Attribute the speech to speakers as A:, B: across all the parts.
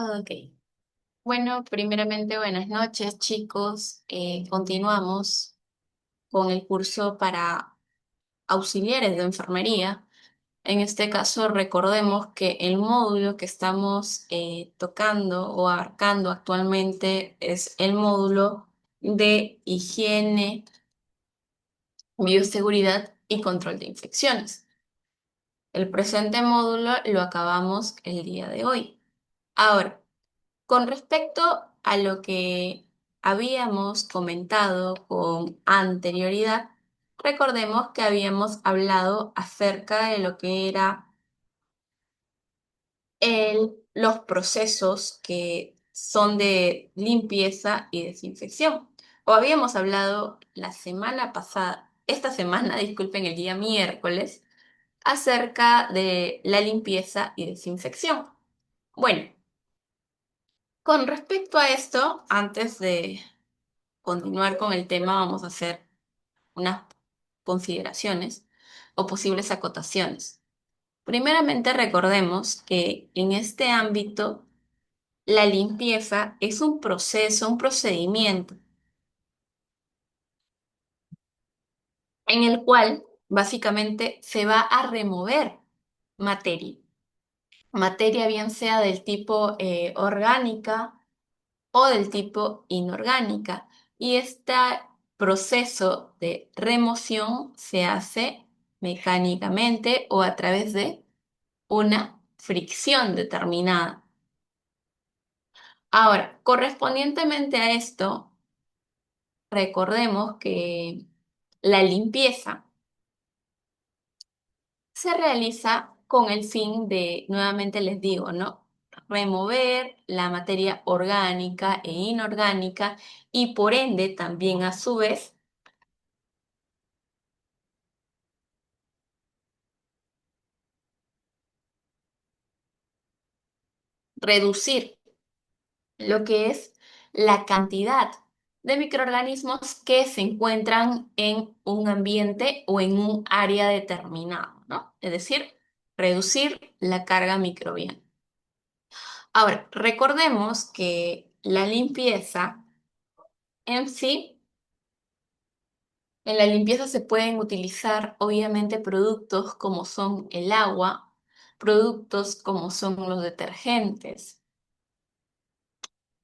A: Ok. Bueno, primeramente, buenas noches, chicos. Continuamos con el curso para auxiliares de enfermería. En este caso, recordemos que el módulo que estamos tocando o abarcando actualmente es el módulo de higiene, bioseguridad y control de infecciones. El presente módulo lo acabamos el día de hoy. Ahora, con respecto a lo que habíamos comentado con anterioridad, recordemos que habíamos hablado acerca de lo que era los procesos que son de limpieza y desinfección. O habíamos hablado la semana pasada, esta semana, disculpen, el día miércoles, acerca de la limpieza y desinfección. Bueno, con respecto a esto, antes de continuar con el tema, vamos a hacer unas consideraciones o posibles acotaciones. Primeramente, recordemos que en este ámbito, la limpieza es un proceso, un procedimiento en el cual básicamente se va a remover materia. Materia bien sea del tipo orgánica o del tipo inorgánica. Y este proceso de remoción se hace mecánicamente o a través de una fricción determinada. Ahora, correspondientemente a esto, recordemos que la limpieza se realiza con el fin de, nuevamente les digo, ¿no? Remover la materia orgánica e inorgánica y por ende también a su vez reducir lo que es la cantidad de microorganismos que se encuentran en un ambiente o en un área determinado, ¿no? Es decir, reducir la carga microbiana. Ahora, recordemos que la limpieza en sí, en la limpieza se pueden utilizar obviamente productos como son el agua, productos como son los detergentes.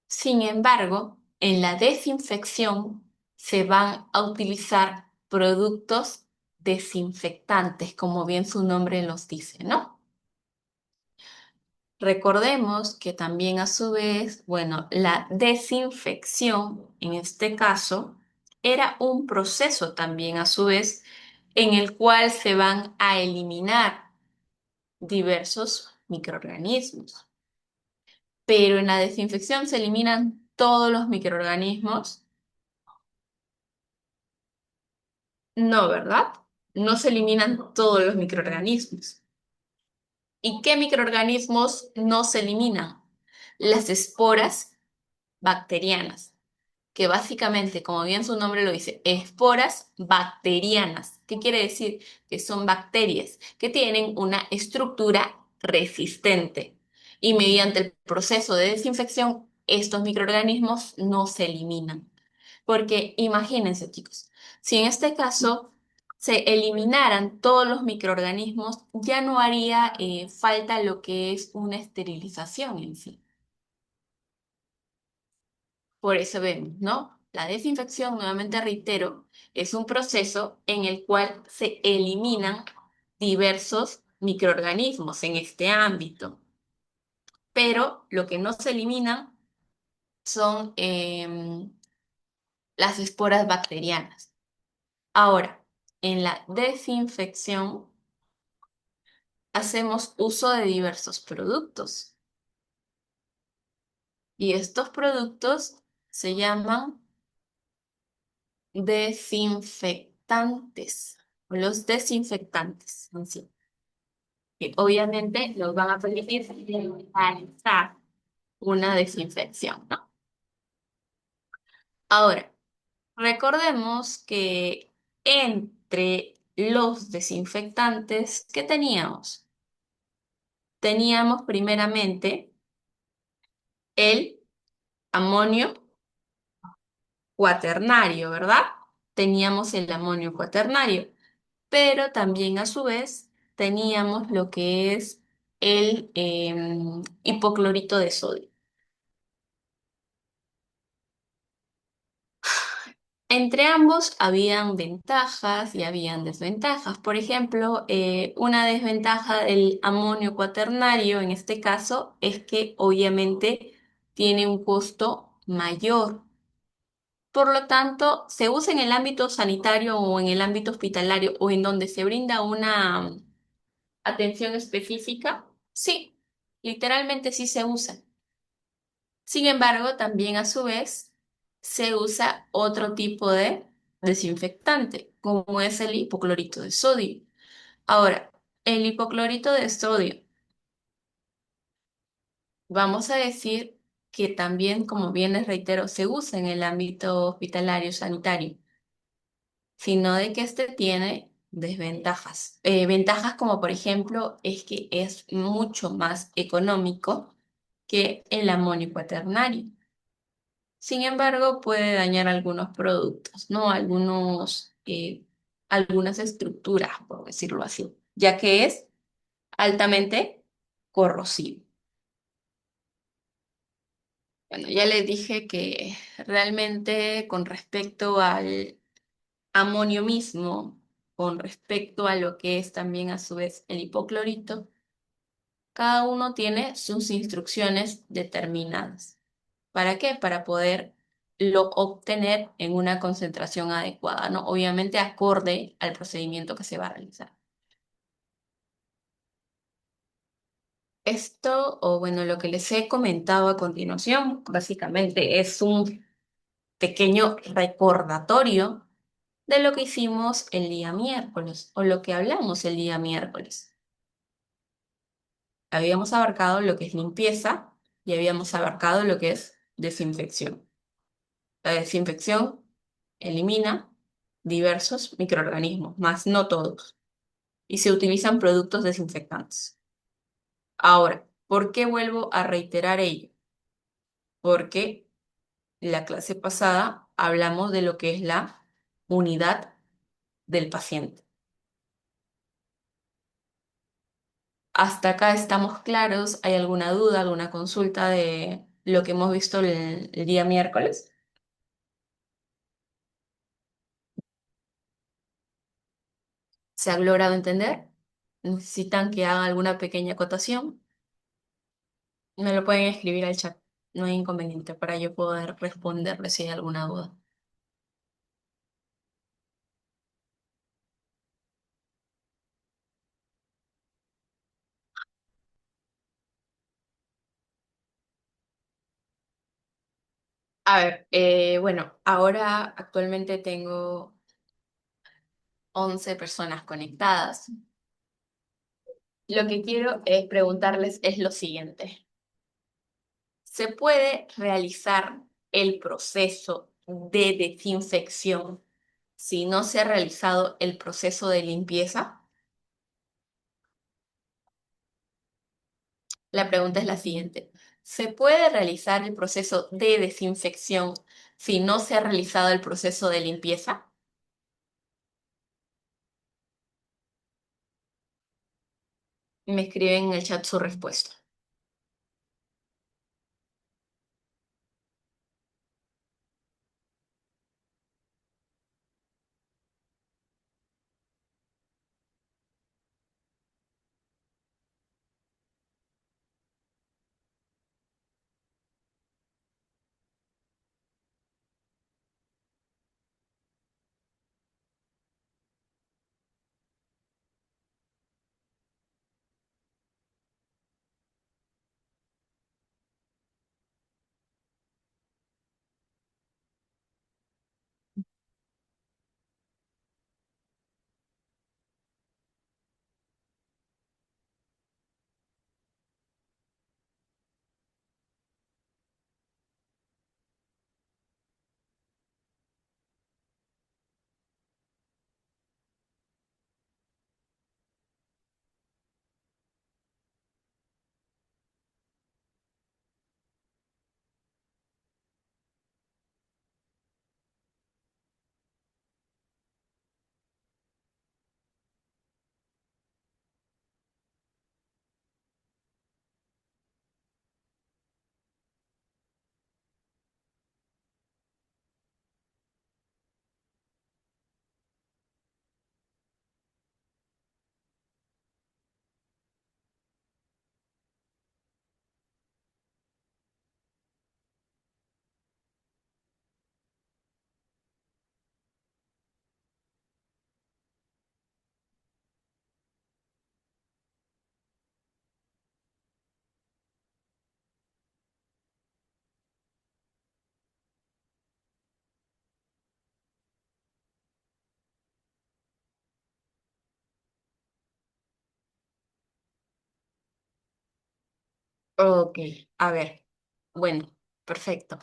A: Sin embargo, en la desinfección se van a utilizar productos desinfectantes, como bien su nombre los dice, ¿no? Recordemos que también a su vez, bueno, la desinfección en este caso era un proceso también a su vez en el cual se van a eliminar diversos microorganismos. Pero en la desinfección se eliminan todos los microorganismos. No, ¿verdad? No se eliminan todos los microorganismos. ¿Y qué microorganismos no se eliminan? Las esporas bacterianas, que básicamente, como bien su nombre lo dice, esporas bacterianas. ¿Qué quiere decir? Que son bacterias que tienen una estructura resistente. Y mediante el proceso de desinfección, estos microorganismos no se eliminan. Porque imagínense, chicos, si en este caso se eliminaran todos los microorganismos, ya no haría falta lo que es una esterilización en sí. Por eso vemos, ¿no? La desinfección, nuevamente reitero, es un proceso en el cual se eliminan diversos microorganismos en este ámbito, pero lo que no se eliminan son las esporas bacterianas. Ahora, en la desinfección hacemos uso de diversos productos y estos productos se llaman desinfectantes o los desinfectantes en sí, que obviamente nos van a permitir realizar una desinfección, ¿no? Ahora, recordemos que entre los desinfectantes que teníamos primeramente el amonio cuaternario, ¿verdad? Teníamos el amonio cuaternario, pero también a su vez teníamos lo que es el hipoclorito de sodio. Entre ambos habían ventajas y habían desventajas. Por ejemplo, una desventaja del amonio cuaternario en este caso es que obviamente tiene un costo mayor. Por lo tanto, se usa en el ámbito sanitario o en el ámbito hospitalario o en donde se brinda una atención específica. Sí, literalmente sí se usa. Sin embargo, también a su vez se usa otro tipo de desinfectante, como es el hipoclorito de sodio. Ahora, el hipoclorito de sodio, vamos a decir que también, como bien les reitero, se usa en el ámbito hospitalario sanitario, sino de que este tiene desventajas. Ventajas como por ejemplo es que es mucho más económico que el amonio cuaternario. Sin embargo, puede dañar algunos productos, ¿no? Algunas estructuras, por decirlo así, ya que es altamente corrosivo. Bueno, ya les dije que realmente con respecto al amonio mismo, con respecto a lo que es también a su vez el hipoclorito, cada uno tiene sus instrucciones determinadas. ¿Para qué? Para poder lo obtener en una concentración adecuada, ¿no? Obviamente acorde al procedimiento que se va a realizar. Esto, o bueno, lo que les he comentado a continuación, básicamente es un pequeño recordatorio de lo que hicimos el día miércoles, o lo que hablamos el día miércoles. Habíamos abarcado lo que es limpieza y habíamos abarcado lo que es desinfección. La desinfección elimina diversos microorganismos, más no todos, y se utilizan productos desinfectantes. Ahora, ¿por qué vuelvo a reiterar ello? Porque la clase pasada hablamos de lo que es la unidad del paciente. ¿Hasta acá estamos claros? ¿Hay alguna duda, alguna consulta de lo que hemos visto el día miércoles? ¿Se ha logrado entender? ¿Necesitan que haga alguna pequeña acotación? Me lo pueden escribir al chat, no hay inconveniente para yo poder responderles si hay alguna duda. A ver, bueno, ahora actualmente tengo 11 personas conectadas. Lo que quiero es preguntarles es lo siguiente. ¿Se puede realizar el proceso de desinfección si no se ha realizado el proceso de limpieza? La pregunta es la siguiente. ¿Se puede realizar el proceso de desinfección si no se ha realizado el proceso de limpieza? Me escriben en el chat su respuesta. Ok, a ver. Bueno, perfecto.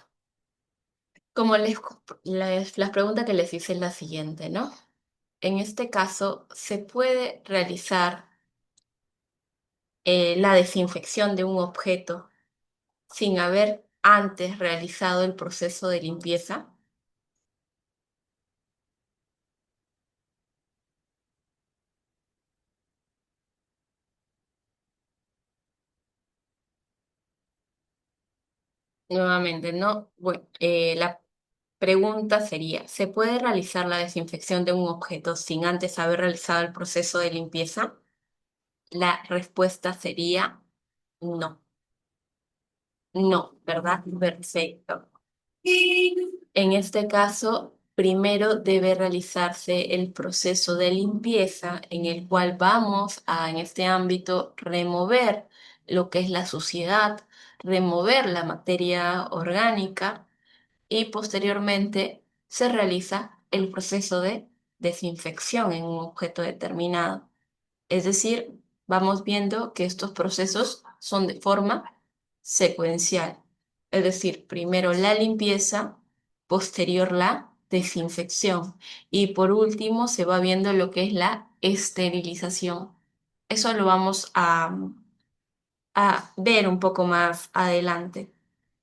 A: Como la pregunta que les hice es la siguiente, ¿no? En este caso, ¿se puede realizar la desinfección de un objeto sin haber antes realizado el proceso de limpieza? Nuevamente, ¿no? Bueno, la pregunta sería, ¿se puede realizar la desinfección de un objeto sin antes haber realizado el proceso de limpieza? La respuesta sería no, no, ¿verdad? Perfecto. En este caso, primero debe realizarse el proceso de limpieza en el cual vamos a, en este ámbito, remover lo que es la suciedad, remover la materia orgánica y posteriormente se realiza el proceso de desinfección en un objeto determinado. Es decir, vamos viendo que estos procesos son de forma secuencial. Es decir, primero la limpieza, posterior la desinfección y por último se va viendo lo que es la esterilización. Eso lo vamos a ver un poco más adelante.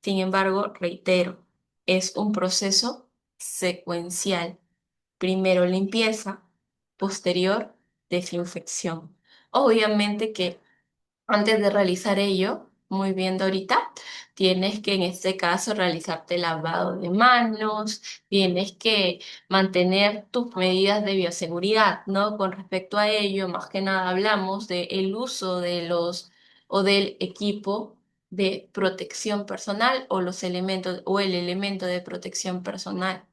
A: Sin embargo, reitero, es un proceso secuencial. Primero limpieza, posterior desinfección. Obviamente que antes de realizar ello, muy bien Dorita, tienes que en este caso realizarte lavado de manos, tienes que mantener tus medidas de bioseguridad, ¿no? Con respecto a ello, más que nada hablamos del uso de los o del equipo de protección personal o los elementos o el elemento de protección personal.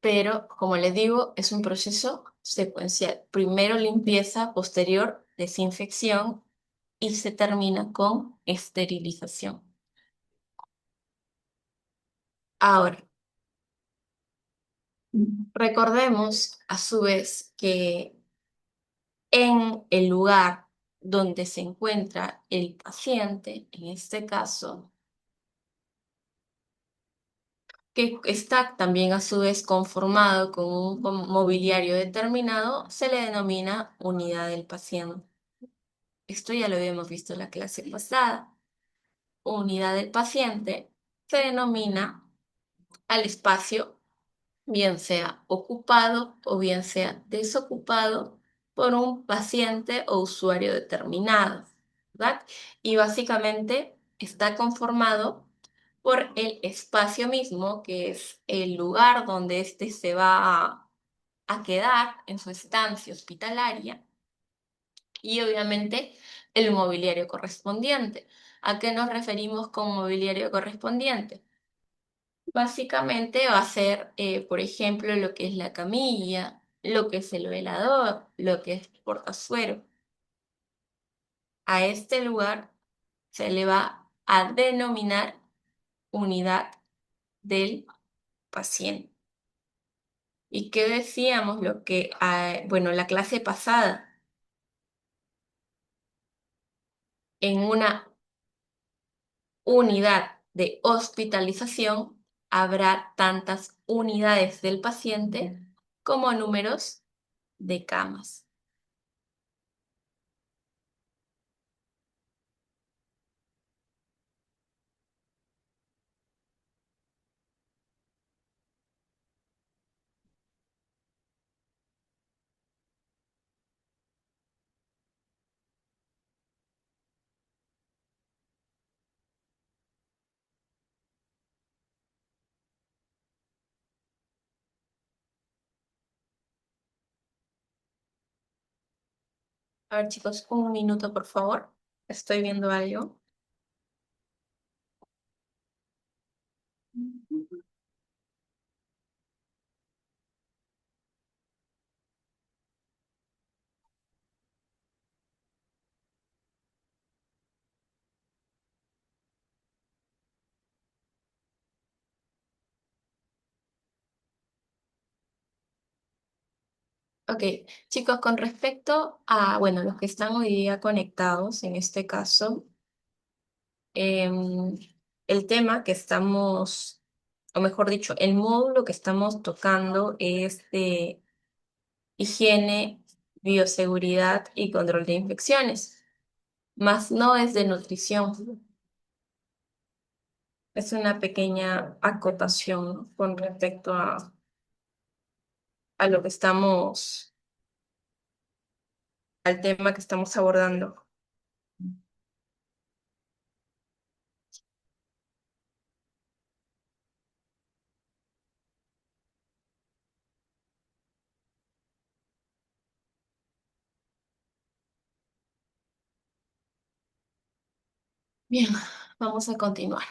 A: Pero, como les digo, es un proceso secuencial. Primero limpieza, posterior desinfección y se termina con esterilización. Ahora, recordemos a su vez que en el lugar donde se encuentra el paciente, en este caso, que está también a su vez conformado con un mobiliario determinado, se le denomina unidad del paciente. Esto ya lo habíamos visto en la clase pasada. Unidad del paciente se denomina al espacio, bien sea ocupado o bien sea desocupado por un paciente o usuario determinado, ¿verdad? Y básicamente está conformado por el espacio mismo, que es el lugar donde éste se va a quedar en su estancia hospitalaria y obviamente el mobiliario correspondiente. ¿A qué nos referimos con mobiliario correspondiente? Básicamente va a ser, por ejemplo, lo que es la camilla, lo que es el velador, lo que es el portazuero. A este lugar se le va a denominar unidad del paciente. ¿Y qué decíamos? Lo que, bueno, la clase pasada, en una unidad de hospitalización, habrá tantas unidades del paciente como números de camas. A ver, chicos, un minuto, por favor. Estoy viendo algo. Ok, chicos, con respecto a, bueno, los que están hoy día conectados, en este caso, em, el tema que estamos, o mejor dicho, el módulo que estamos tocando es de higiene, bioseguridad y control de infecciones, más no es de nutrición. Es una pequeña acotación con respecto a lo que estamos, al tema que estamos abordando. Bien, vamos a continuar.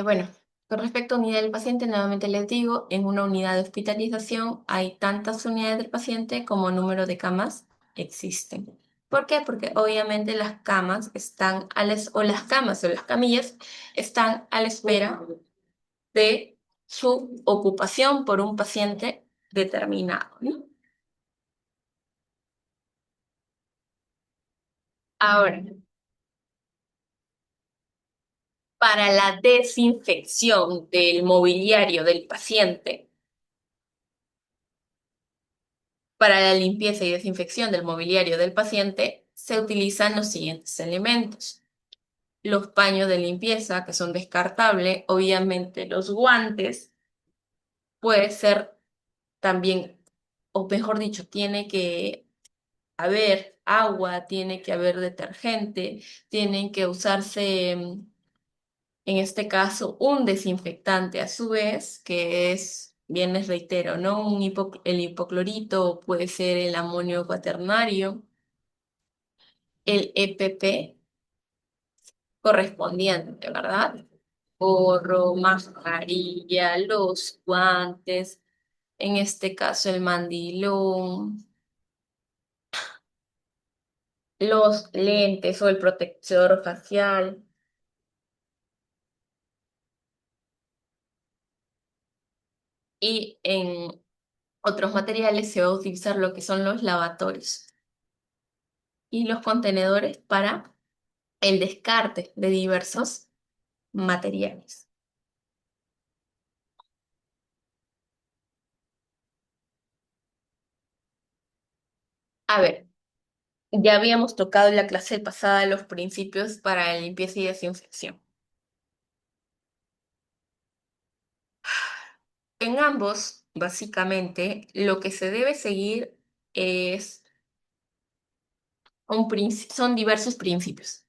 A: Bueno, con respecto a unidad del paciente, nuevamente les digo, en una unidad de hospitalización hay tantas unidades del paciente como número de camas existen. ¿Por qué? Porque obviamente las camas están o las camas o las camillas están a la espera de su ocupación por un paciente determinado, ¿no? Ahora, para la desinfección del mobiliario del paciente, para la limpieza y desinfección del mobiliario del paciente, se utilizan los siguientes elementos. Los paños de limpieza, que son descartables, obviamente los guantes, puede ser también, o mejor dicho, tiene que haber agua, tiene que haber detergente, tienen que usarse, en este caso, un desinfectante a su vez, que es, bien les reitero, ¿no? El hipoclorito, puede ser el amonio cuaternario, el EPP correspondiente, ¿verdad? Gorro, mascarilla, los guantes, en este caso el mandilón, los lentes o el protector facial. Y en otros materiales se va a utilizar lo que son los lavatorios y los contenedores para el descarte de diversos materiales. A ver, ya habíamos tocado en la clase pasada los principios para la limpieza y desinfección. En ambos, básicamente, lo que se debe seguir es son diversos principios,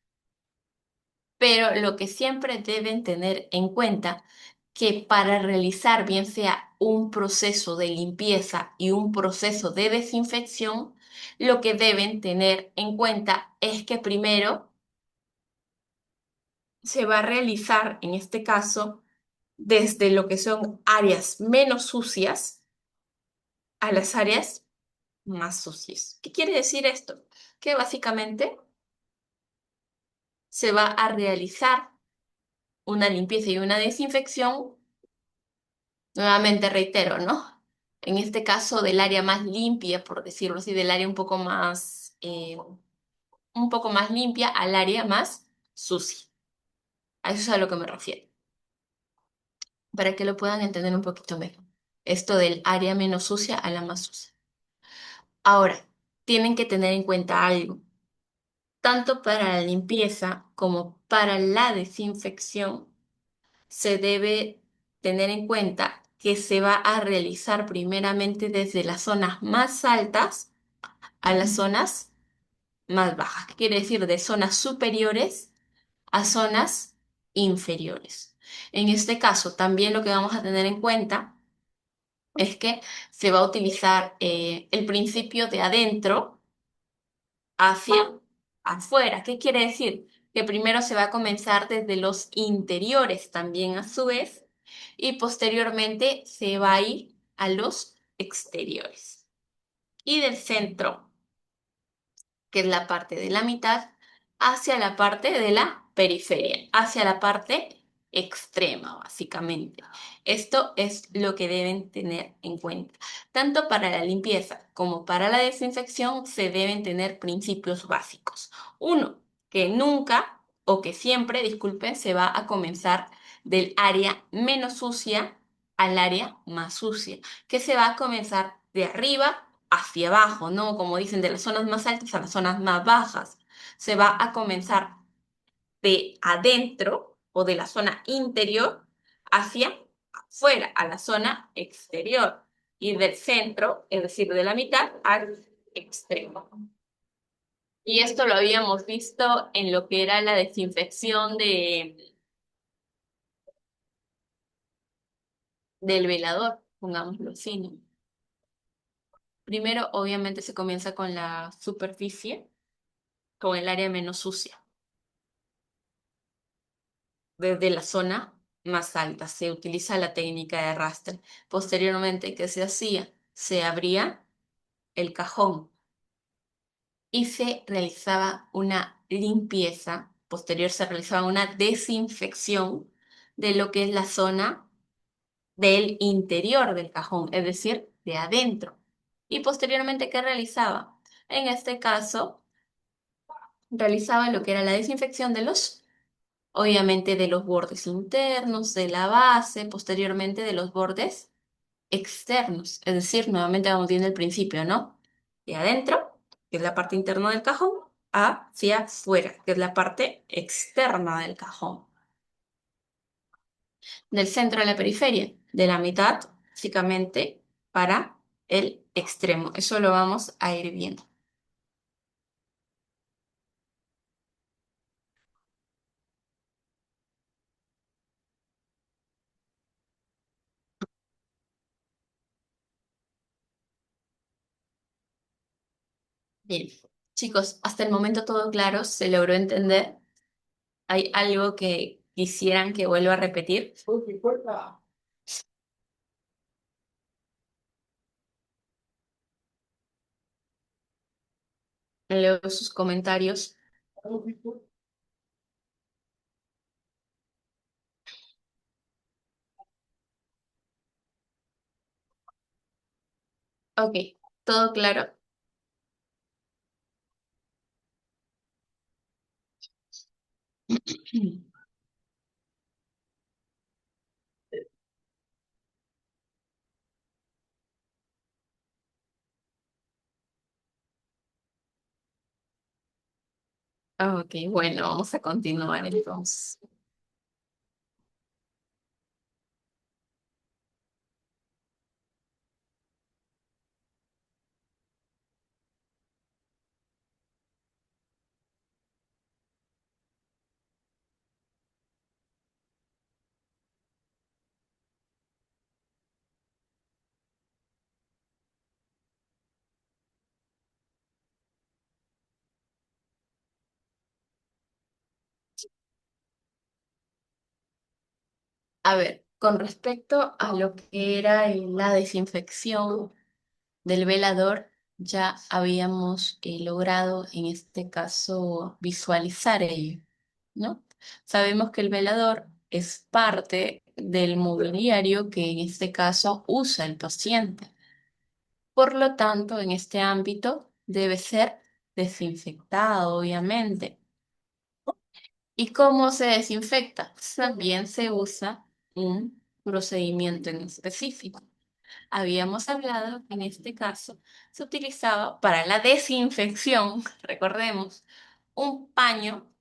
A: pero lo que siempre deben tener en cuenta que para realizar bien sea un proceso de limpieza y un proceso de desinfección, lo que deben tener en cuenta es que primero se va a realizar, en este caso, desde lo que son áreas menos sucias a las áreas más sucias. ¿Qué quiere decir esto? Que básicamente se va a realizar una limpieza y una desinfección, nuevamente reitero, ¿no? En este caso del área más limpia, por decirlo así, del área un poco más limpia al área más sucia. A eso es a lo que me refiero, para que lo puedan entender un poquito mejor. Esto del área menos sucia a la más sucia. Ahora, tienen que tener en cuenta algo. Tanto para la limpieza como para la desinfección, se debe tener en cuenta que se va a realizar primeramente desde las zonas más altas a las zonas más bajas. ¿Qué quiere decir? De zonas superiores a zonas inferiores. En este caso, también lo que vamos a tener en cuenta es que se va a utilizar el principio de adentro hacia afuera. ¿Qué quiere decir? Que primero se va a comenzar desde los interiores también a su vez y posteriormente se va a ir a los exteriores. Y del centro, que es la parte de la mitad, hacia la parte de la periferia, hacia la parte extrema, básicamente. Esto es lo que deben tener en cuenta. Tanto para la limpieza como para la desinfección se deben tener principios básicos. Uno, que nunca o que siempre, disculpen, se va a comenzar del área menos sucia al área más sucia, que se va a comenzar de arriba hacia abajo, ¿no? Como dicen, de las zonas más altas a las zonas más bajas. Se va a comenzar de adentro o de la zona interior hacia afuera, a la zona exterior, y del centro, es decir, de la mitad al extremo. Y esto lo habíamos visto en lo que era la desinfección del velador, pongámoslo así, ¿no? Primero, obviamente, se comienza con la superficie, con el área menos sucia. Desde la zona más alta se utiliza la técnica de arrastre. Posteriormente, ¿qué se hacía? Se abría el cajón y se realizaba una limpieza. Posterior se realizaba una desinfección de lo que es la zona del interior del cajón, es decir, de adentro. Y posteriormente, ¿qué realizaba? En este caso, realizaba lo que era la desinfección de los, obviamente, de los bordes internos, de la base, posteriormente de los bordes externos. Es decir, nuevamente vamos viendo el principio, ¿no? De adentro, que es la parte interna del cajón, hacia afuera, que es la parte externa del cajón. Del centro a la periferia, de la mitad, básicamente, para el extremo. Eso lo vamos a ir viendo. Bien, chicos, hasta el momento todo claro, se logró entender. ¿Hay algo que quisieran que vuelva a repetir? Leo sus comentarios. Ok, todo claro. Ok, bueno, vamos a continuar entonces. A ver, con respecto a lo que era la desinfección del velador, ya habíamos logrado en este caso visualizar ello, ¿no? Sabemos que el velador es parte del mobiliario que en este caso usa el paciente. Por lo tanto, en este ámbito debe ser desinfectado, obviamente. ¿Y cómo se desinfecta? También se usa un procedimiento en específico. Habíamos hablado que en este caso se utilizaba para la desinfección, recordemos, un paño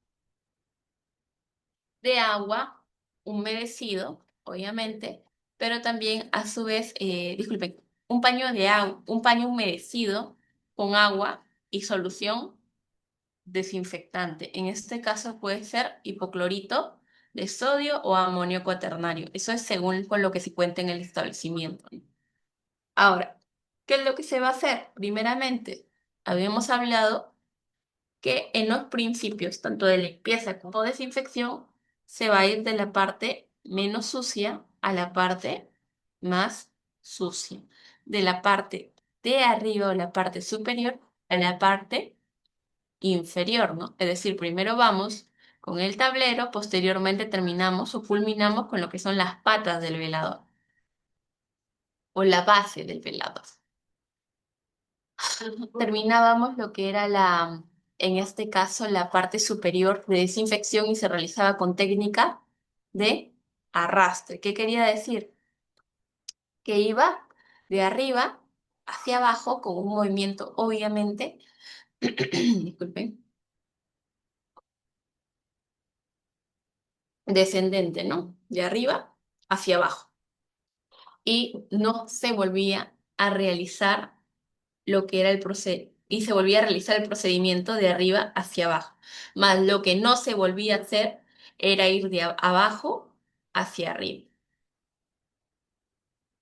A: de agua humedecido, obviamente, pero también a su vez, disculpen, un paño de agua, un paño humedecido con agua y solución desinfectante. En este caso puede ser hipoclorito de sodio o amonio cuaternario. Eso es según con lo que se cuenta en el establecimiento. Ahora, ¿qué es lo que se va a hacer? Primeramente, habíamos hablado que en los principios, tanto de limpieza como desinfección, se va a ir de la parte menos sucia a la parte más sucia. De la parte de arriba o la parte superior a la parte inferior, ¿no? Es decir, primero vamos con el tablero, posteriormente terminamos o culminamos con lo que son las patas del velador o la base del velador. Terminábamos lo que era en este caso, la parte superior de desinfección y se realizaba con técnica de arrastre. ¿Qué quería decir? Que iba de arriba hacia abajo con un movimiento, obviamente, disculpen, descendente, ¿no? De arriba hacia abajo. Y no se volvía a realizar lo que era y se volvía a realizar el procedimiento de arriba hacia abajo. Más lo que no se volvía a hacer era ir de abajo hacia arriba.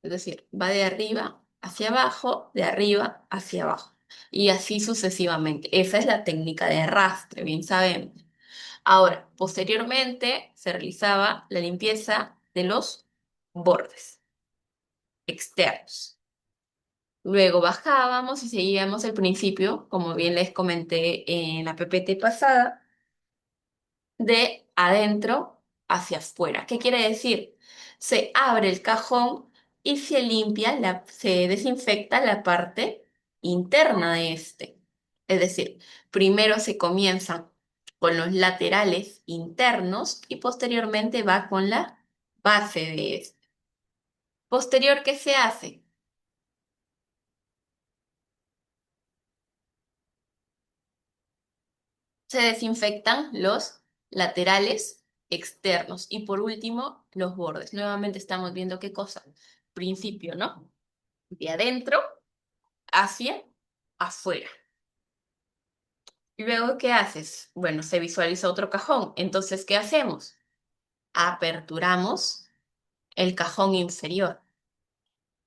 A: Es decir, va de arriba hacia abajo, de arriba hacia abajo. Y así sucesivamente. Esa es la técnica de arrastre, bien sabemos. Ahora, posteriormente se realizaba la limpieza de los bordes externos. Luego bajábamos y seguíamos el principio, como bien les comenté en la PPT pasada, de adentro hacia afuera. ¿Qué quiere decir? Se abre el cajón y se limpia, se desinfecta la parte interna de este. Es decir, primero se comienza con los laterales internos y posteriormente va con la base de este. Posterior, ¿qué se hace? Se desinfectan los laterales externos y por último los bordes. Nuevamente estamos viendo qué cosa. Principio, ¿no? De adentro hacia afuera. Y luego, ¿qué haces? Bueno, se visualiza otro cajón. Entonces, ¿qué hacemos? Aperturamos el cajón inferior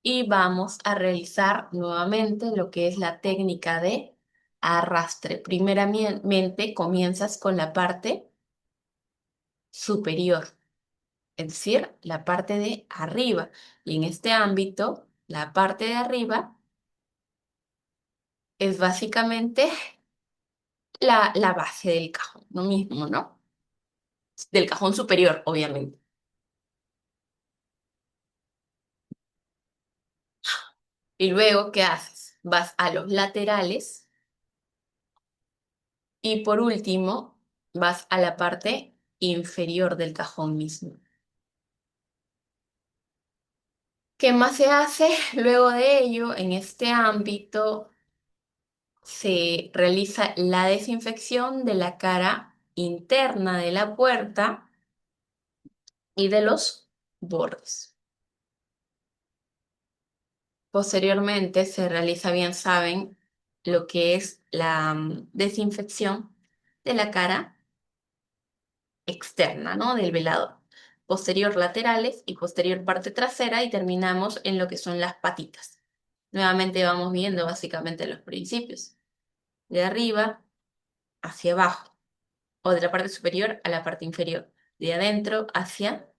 A: y vamos a realizar nuevamente lo que es la técnica de arrastre. Primeramente comienzas con la parte superior, es decir, la parte de arriba. Y en este ámbito, la parte de arriba es básicamente la base del cajón, lo mismo, ¿no? Del cajón superior, obviamente. Y luego, ¿qué haces? Vas a los laterales y por último, vas a la parte inferior del cajón mismo. ¿Qué más se hace? Luego de ello, en este ámbito, se realiza la desinfección de la cara interna de la puerta y de los bordes. Posteriormente se realiza, bien saben, lo que es la desinfección de la cara externa, ¿no? Del velador. Posterior laterales y posterior parte trasera y terminamos en lo que son las patitas. Nuevamente vamos viendo básicamente los principios. De arriba hacia abajo o de la parte superior a la parte inferior. De adentro hacia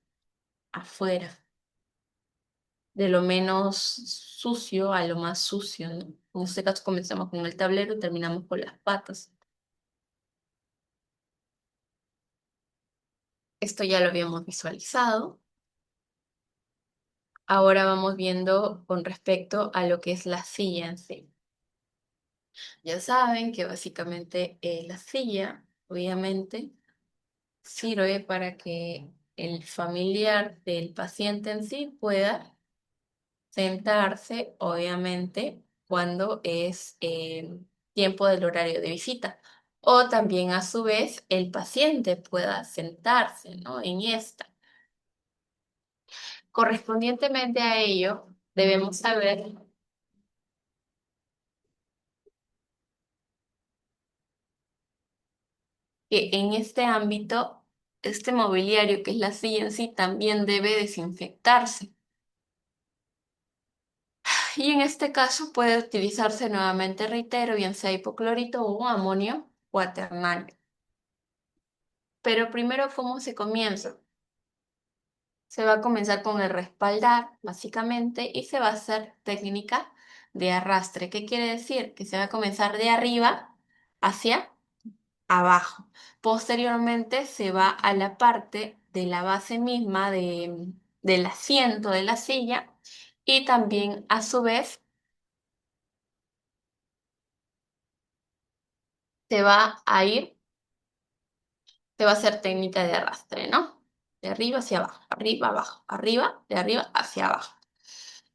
A: afuera. De lo menos sucio a lo más sucio, ¿no? En este caso comenzamos con el tablero y terminamos con las patas. Esto ya lo habíamos visualizado. Ahora vamos viendo con respecto a lo que es la silla en sí. Ya saben que básicamente la silla, obviamente, sirve para que el familiar del paciente en sí pueda sentarse, obviamente, cuando es tiempo del horario de visita. O también a su vez el paciente pueda sentarse, ¿no? En esta. Correspondientemente a ello, debemos saber que en este ámbito, este mobiliario que es la silla en sí también debe desinfectarse. Y en este caso puede utilizarse nuevamente, reitero, bien sea hipoclorito o amonio cuaternario. Pero primero, ¿cómo se comienza? Se va a comenzar con el respaldar, básicamente, y se va a hacer técnica de arrastre. ¿Qué quiere decir? Que se va a comenzar de arriba hacia abajo. Posteriormente se va a la parte de la base misma del asiento de la silla y también a su vez se va a ir, se va a hacer técnica de arrastre, ¿no? De arriba hacia abajo, arriba, abajo, arriba, de arriba hacia abajo.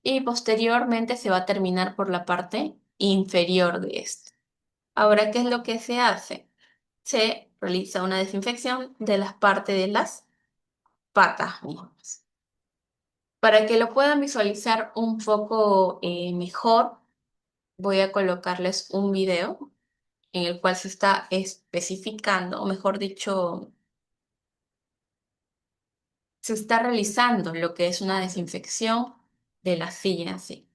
A: Y posteriormente se va a terminar por la parte inferior de esto. Ahora, ¿qué es lo que se hace? Se realiza una desinfección de las partes de las patas mismas. Para que lo puedan visualizar un poco mejor, voy a colocarles un video en el cual se está especificando, o mejor dicho, se está realizando lo que es una desinfección de la silla en sí.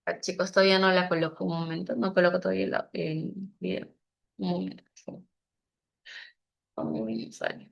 A: Ah, chicos, todavía no la coloco un momento, no coloco todavía el video. Un momento. Muy bien, sale.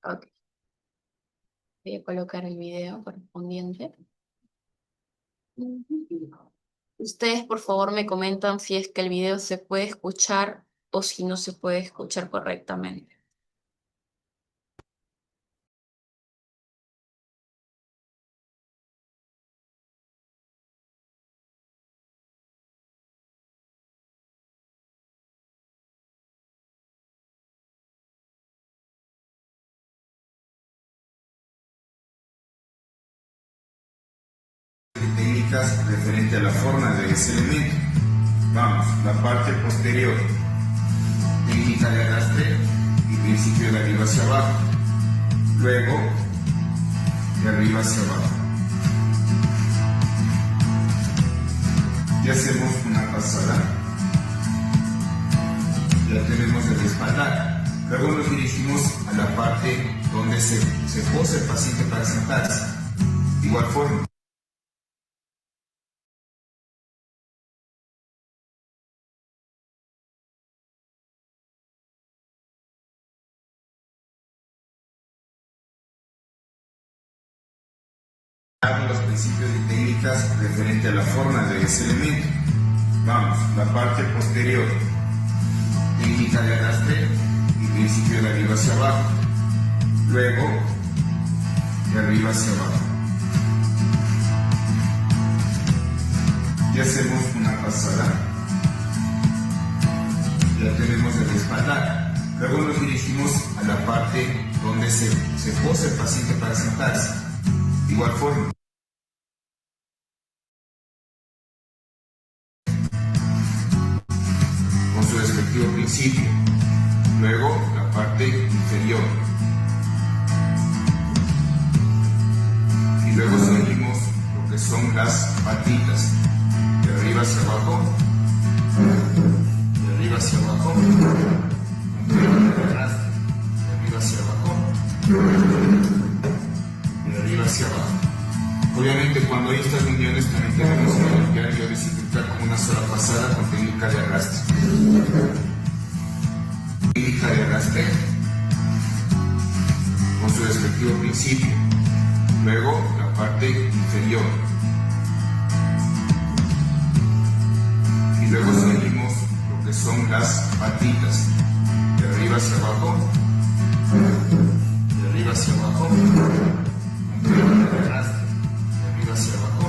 A: Ok, voy a colocar el video correspondiente. Ustedes, por favor, me comentan si es que el video se puede escuchar o si no se puede escuchar correctamente.
B: Técnicas referente a la forma de ese elemento. Vamos, la parte posterior. Técnica de arrastre y principio de arriba hacia abajo. Luego, de arriba hacia abajo. Ya hacemos una pasada. Ya tenemos el respaldar. Luego nos dirigimos a la parte donde se posa el paciente para sentarse. De igual forma. Los principios y técnicas referente a la forma de ese elemento. Vamos, la parte posterior. Técnica de arrastre y principio de arriba hacia abajo. Luego, de arriba hacia abajo. Ya hacemos una pasada. Ya tenemos el respaldar. Luego nos dirigimos a la parte donde se posa el paciente para sentarse. De igual forma. Con su respectivo principio. Luego la parte inferior. Y luego seguimos lo que son las patitas. De arriba hacia abajo. De arriba hacia abajo. De arriba hacia abajo. De arriba hacia abajo. Obviamente cuando hay estas uniones también tenemos que limpiar y desinfectar como una sola pasada con técnica de arrastre. Técnica de arrastre con su respectivo principio. Luego la parte inferior. Y luego seguimos lo que son las patitas, de arriba hacia abajo, de arriba hacia abajo, de arriba hacia abajo,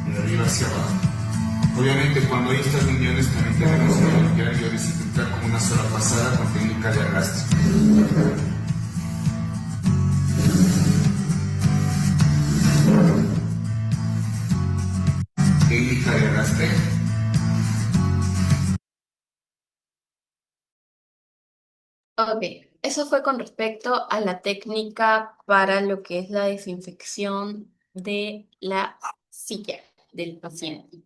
B: de arriba hacia abajo. Obviamente cuando hay estas uniones también tenemos que limpiar y desinfectar con una sola pasada con técnica de arrastre. Técnica de arrastre.
A: Ok, eso fue con respecto a la técnica para lo que es la desinfección de la silla del paciente.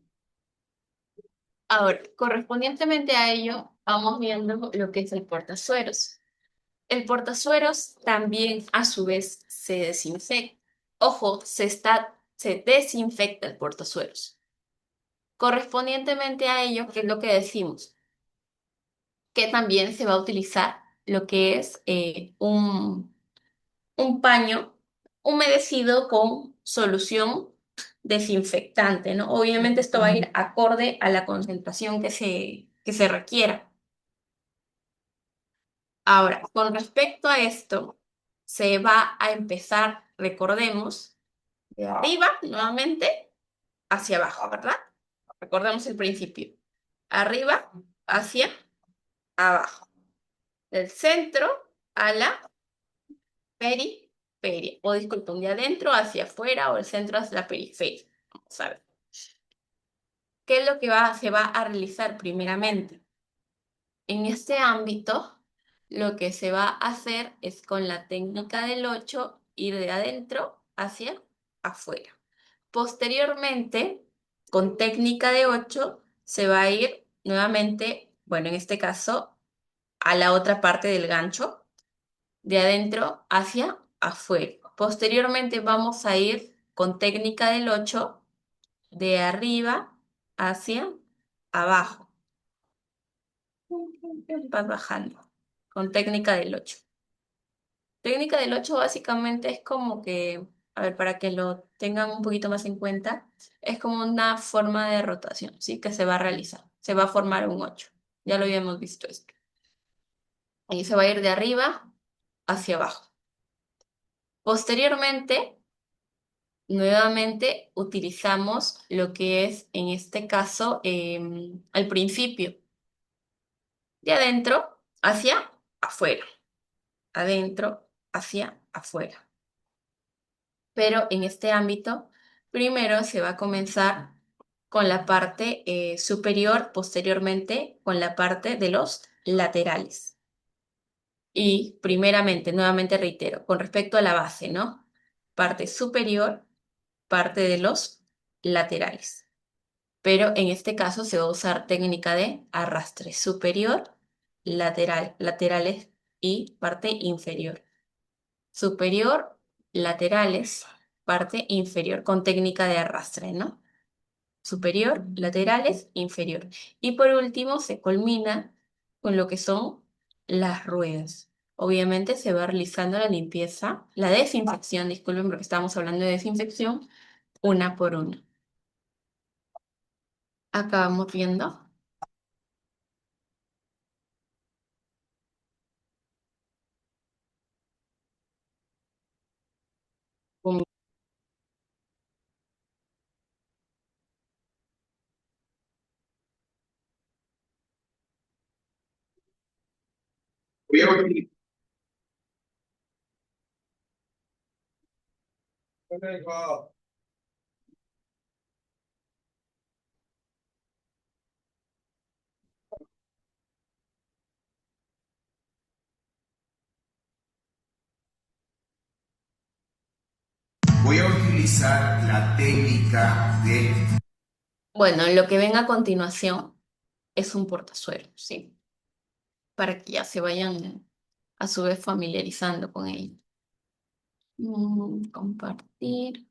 A: Ahora, correspondientemente a ello, vamos viendo lo que es el portazueros. El portazueros también a su vez se desinfecta. Ojo, se desinfecta el portazueros. Correspondientemente a ello, ¿qué es lo que decimos? Que también se va a utilizar lo que es un paño humedecido con solución desinfectante, ¿no? Obviamente esto va a ir acorde a la concentración que se requiera. Ahora, con respecto a esto, se va a empezar, recordemos, de arriba nuevamente hacia abajo, ¿verdad? Recordemos el principio. Arriba hacia abajo. Del centro a la periferia. O disculpen, de adentro hacia afuera o el centro hacia la periferia. Vamos a ver. ¿Qué es lo que se va a realizar primeramente? En este ámbito, lo que se va a hacer es con la técnica del 8 ir de adentro hacia afuera. Posteriormente, con técnica de 8, se va a ir nuevamente, bueno, en este caso, a la otra parte del gancho, de adentro hacia afuera. Posteriormente vamos a ir con técnica del 8, de arriba hacia abajo. Vas bajando con técnica del 8. Técnica del 8 básicamente es como que, a ver, para que lo tengan un poquito más en cuenta, es como una forma de rotación, ¿sí? Que se va a realizar. Se va a formar un 8. Ya lo habíamos visto esto. Y se va a ir de arriba hacia abajo. Posteriormente, nuevamente utilizamos lo que es, en este caso, al principio, de adentro hacia afuera. Adentro hacia afuera. Pero en este ámbito, primero se va a comenzar con la parte superior, posteriormente con la parte de los laterales. Y primeramente, nuevamente reitero, con respecto a la base, ¿no? Parte superior, parte de los laterales. Pero en este caso se va a usar técnica de arrastre superior, lateral, laterales y parte inferior. Superior, laterales, parte inferior, con técnica de arrastre, ¿no? Superior, laterales, inferior. Y por último se culmina con lo que son las ruedas. Obviamente se va realizando la limpieza, la desinfección, disculpen porque estamos hablando de desinfección, una por una. Acá vamos viendo. un-
B: Voy a utilizar la técnica de...
A: Bueno, lo que ven a continuación es un portazuelo, ¿sí? Para que ya se vayan a su vez familiarizando con ello. Compartir.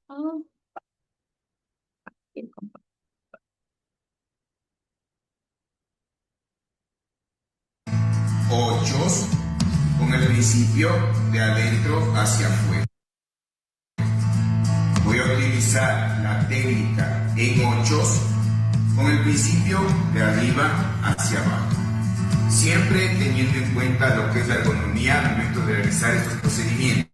A: Ah, y compartir.
B: Ochos con el principio de adentro hacia afuera. Voy a utilizar la técnica en ochos con el principio de arriba hacia abajo. Siempre teniendo en cuenta lo que es la ergonomía al momento de realizar estos procedimientos.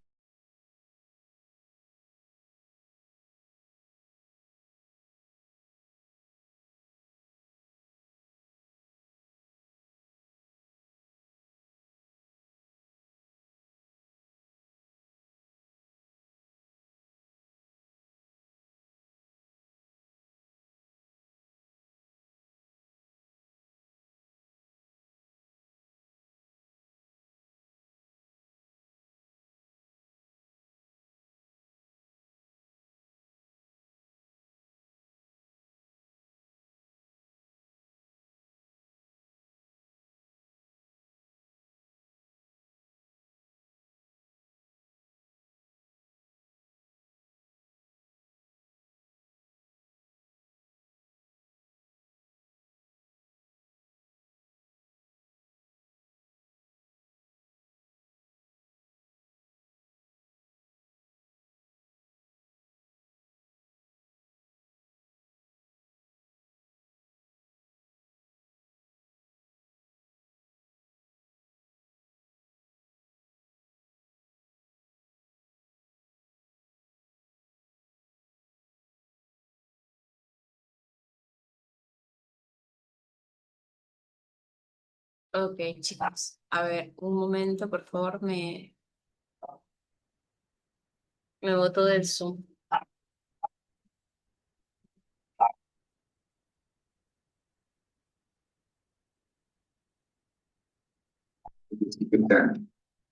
A: Ok, chicos. A ver, un momento, por favor, me boto del Zoom.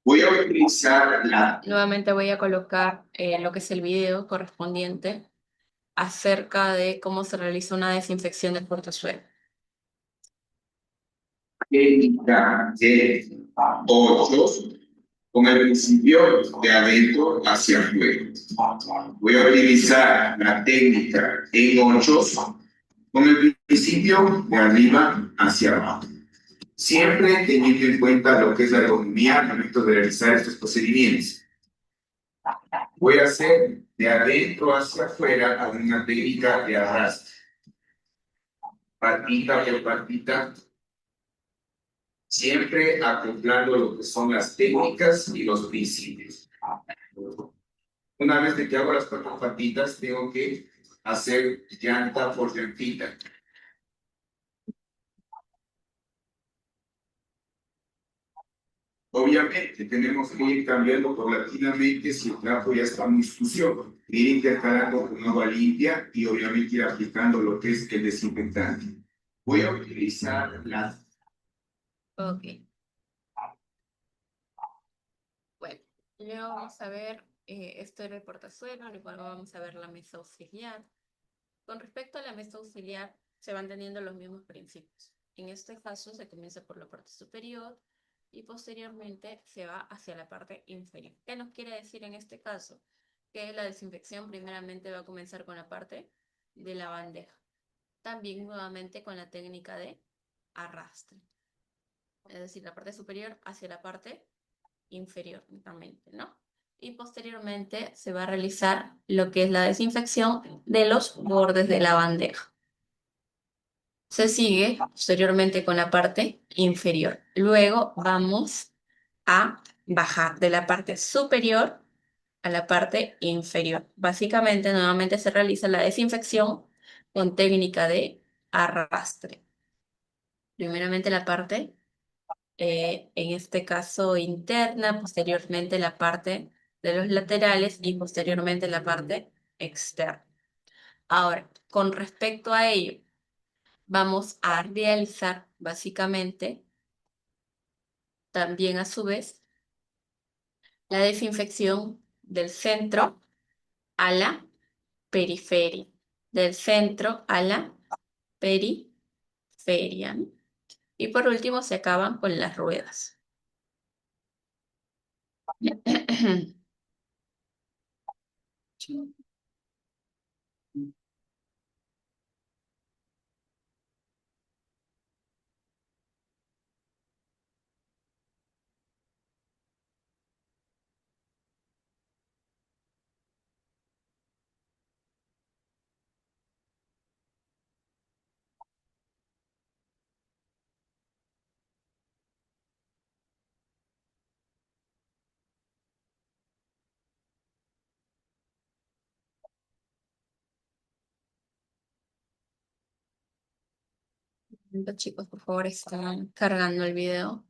B: Voy a utilizar la...
A: Nuevamente voy a colocar lo que es el video correspondiente acerca de cómo se realiza una desinfección del portazuelo.
B: técnica de ochos con el principio de adentro hacia afuera. Voy a utilizar la técnica en ochos con el principio de arriba hacia abajo. Siempre teniendo en cuenta lo que es la ergonomía al momento de realizar estos procedimientos. Voy a hacer de adentro hacia afuera con una técnica de arrastre. Patita por patita, siempre acoplando lo que son las técnicas y los principios. Una vez de que hago las cuatro patitas, tengo que hacer llanta por llantita. Obviamente, tenemos que ir cambiando paulatinamente si el trapo ya está muy sucio, ir intercalando con agua limpia y obviamente ir aplicando lo que es el desinfectante. Voy a utilizar la...
A: Ok, bueno, luego vamos a ver, esto era el portazuelo, luego vamos a ver la mesa auxiliar. Con respecto a la mesa auxiliar, se van teniendo los mismos principios. En este caso, se comienza por la parte superior y posteriormente se va hacia la parte inferior. ¿Qué nos quiere decir en este caso? Que la desinfección primeramente va a comenzar con la parte de la bandeja. También nuevamente con la técnica de arrastre. Es decir, la parte superior hacia la parte inferior, nuevamente, ¿no? Y posteriormente se va a realizar lo que es la desinfección de los bordes de la bandeja. Se sigue posteriormente con la parte inferior. Luego vamos a bajar de la parte superior a la parte inferior. Básicamente, nuevamente se realiza la desinfección con técnica de arrastre. Primeramente la parte, en este caso interna, posteriormente la parte de los laterales y posteriormente la parte externa. Ahora, con respecto a ello, vamos a realizar básicamente también a su vez la desinfección del centro a la periferia, del centro a la periferia, ¿no? Y por último se acaban con las ruedas. Los chicos, por favor, están cargando el video.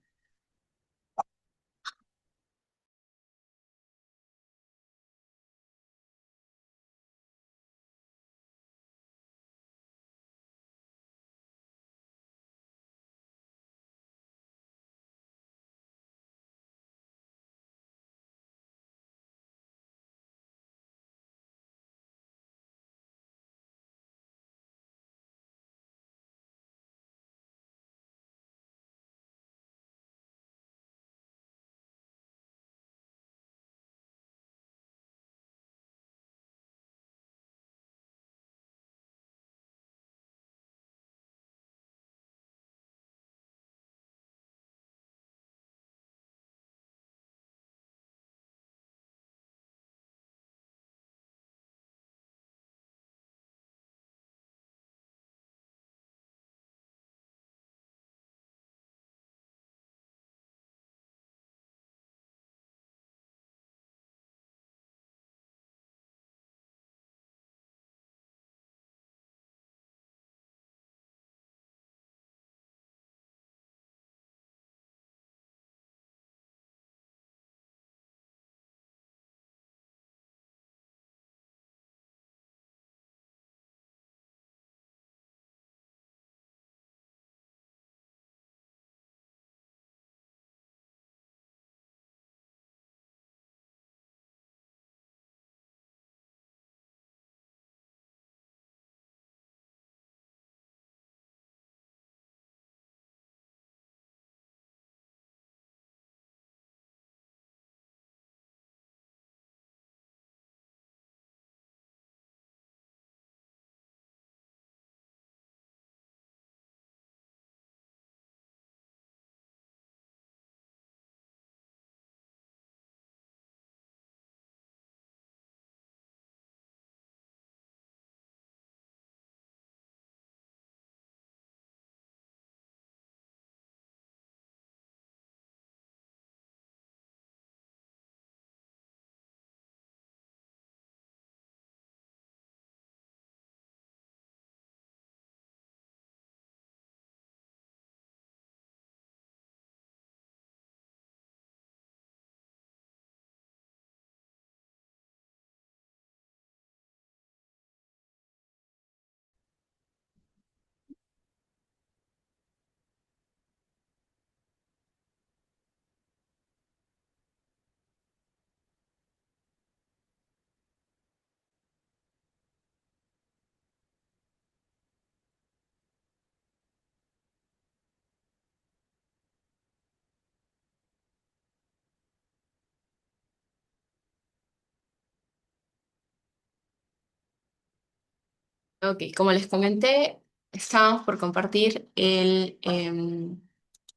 A: Ok, como les comenté, estábamos por compartir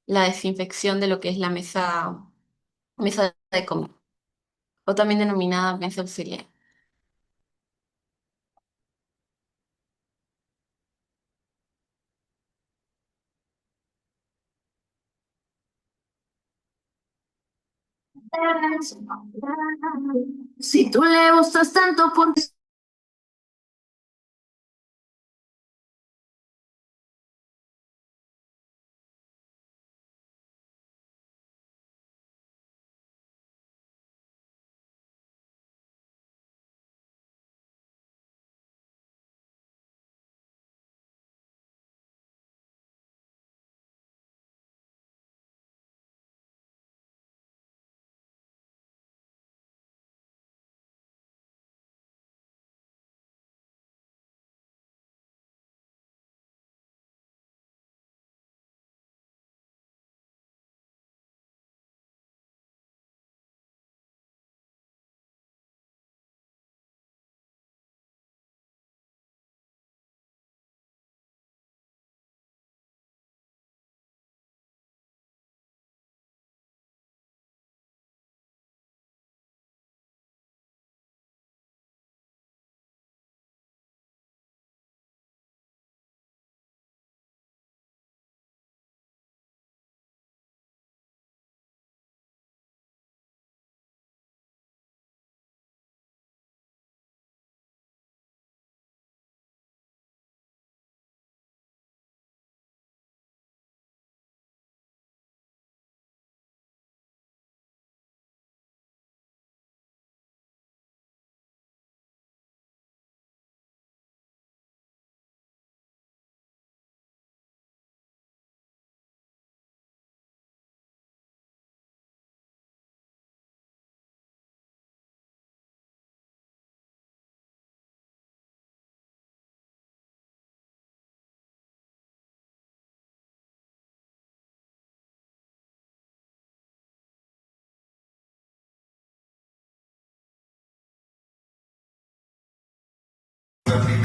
A: la desinfección de lo que es la mesa de comida, o también denominada mesa auxiliar. Si tú le gustas tanto, ¿por qué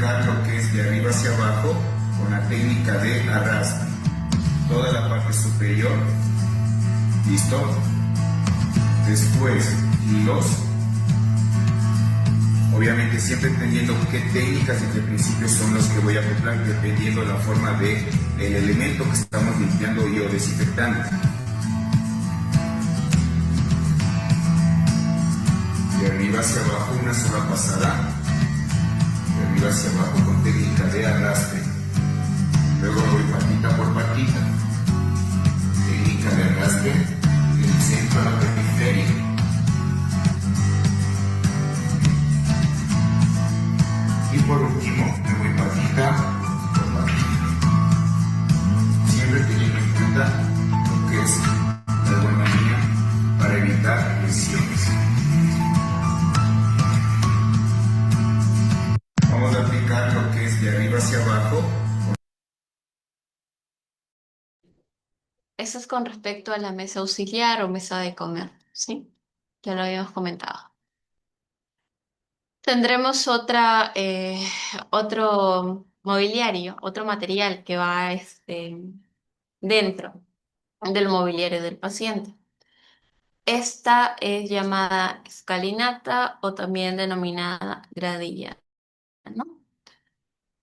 B: aplicar lo que es de arriba hacia abajo con la técnica de arrastre. Toda la parte superior, ¿listo? Después, hilos. Obviamente siempre entendiendo qué técnicas y qué principios son los que voy a acoplar, dependiendo la forma del elemento que estamos limpiando y o desinfectando. De arriba hacia abajo una sola pasada, de arriba hacia abajo con técnica de arrastre. Luego voy patita por patita, técnica de arrastre del centro a la periferia. Y por último me voy patita por patita, siempre teniendo en cuenta lo que es la ergonomía para evitar lesiones. Vamos a aplicar lo que es de arriba hacia abajo.
A: Eso es con respecto a la mesa auxiliar o mesa de comer, ¿sí? Ya lo habíamos comentado. Tendremos otro mobiliario, otro material que va dentro del mobiliario del paciente. Esta es llamada escalinata o también denominada gradilla, ¿no?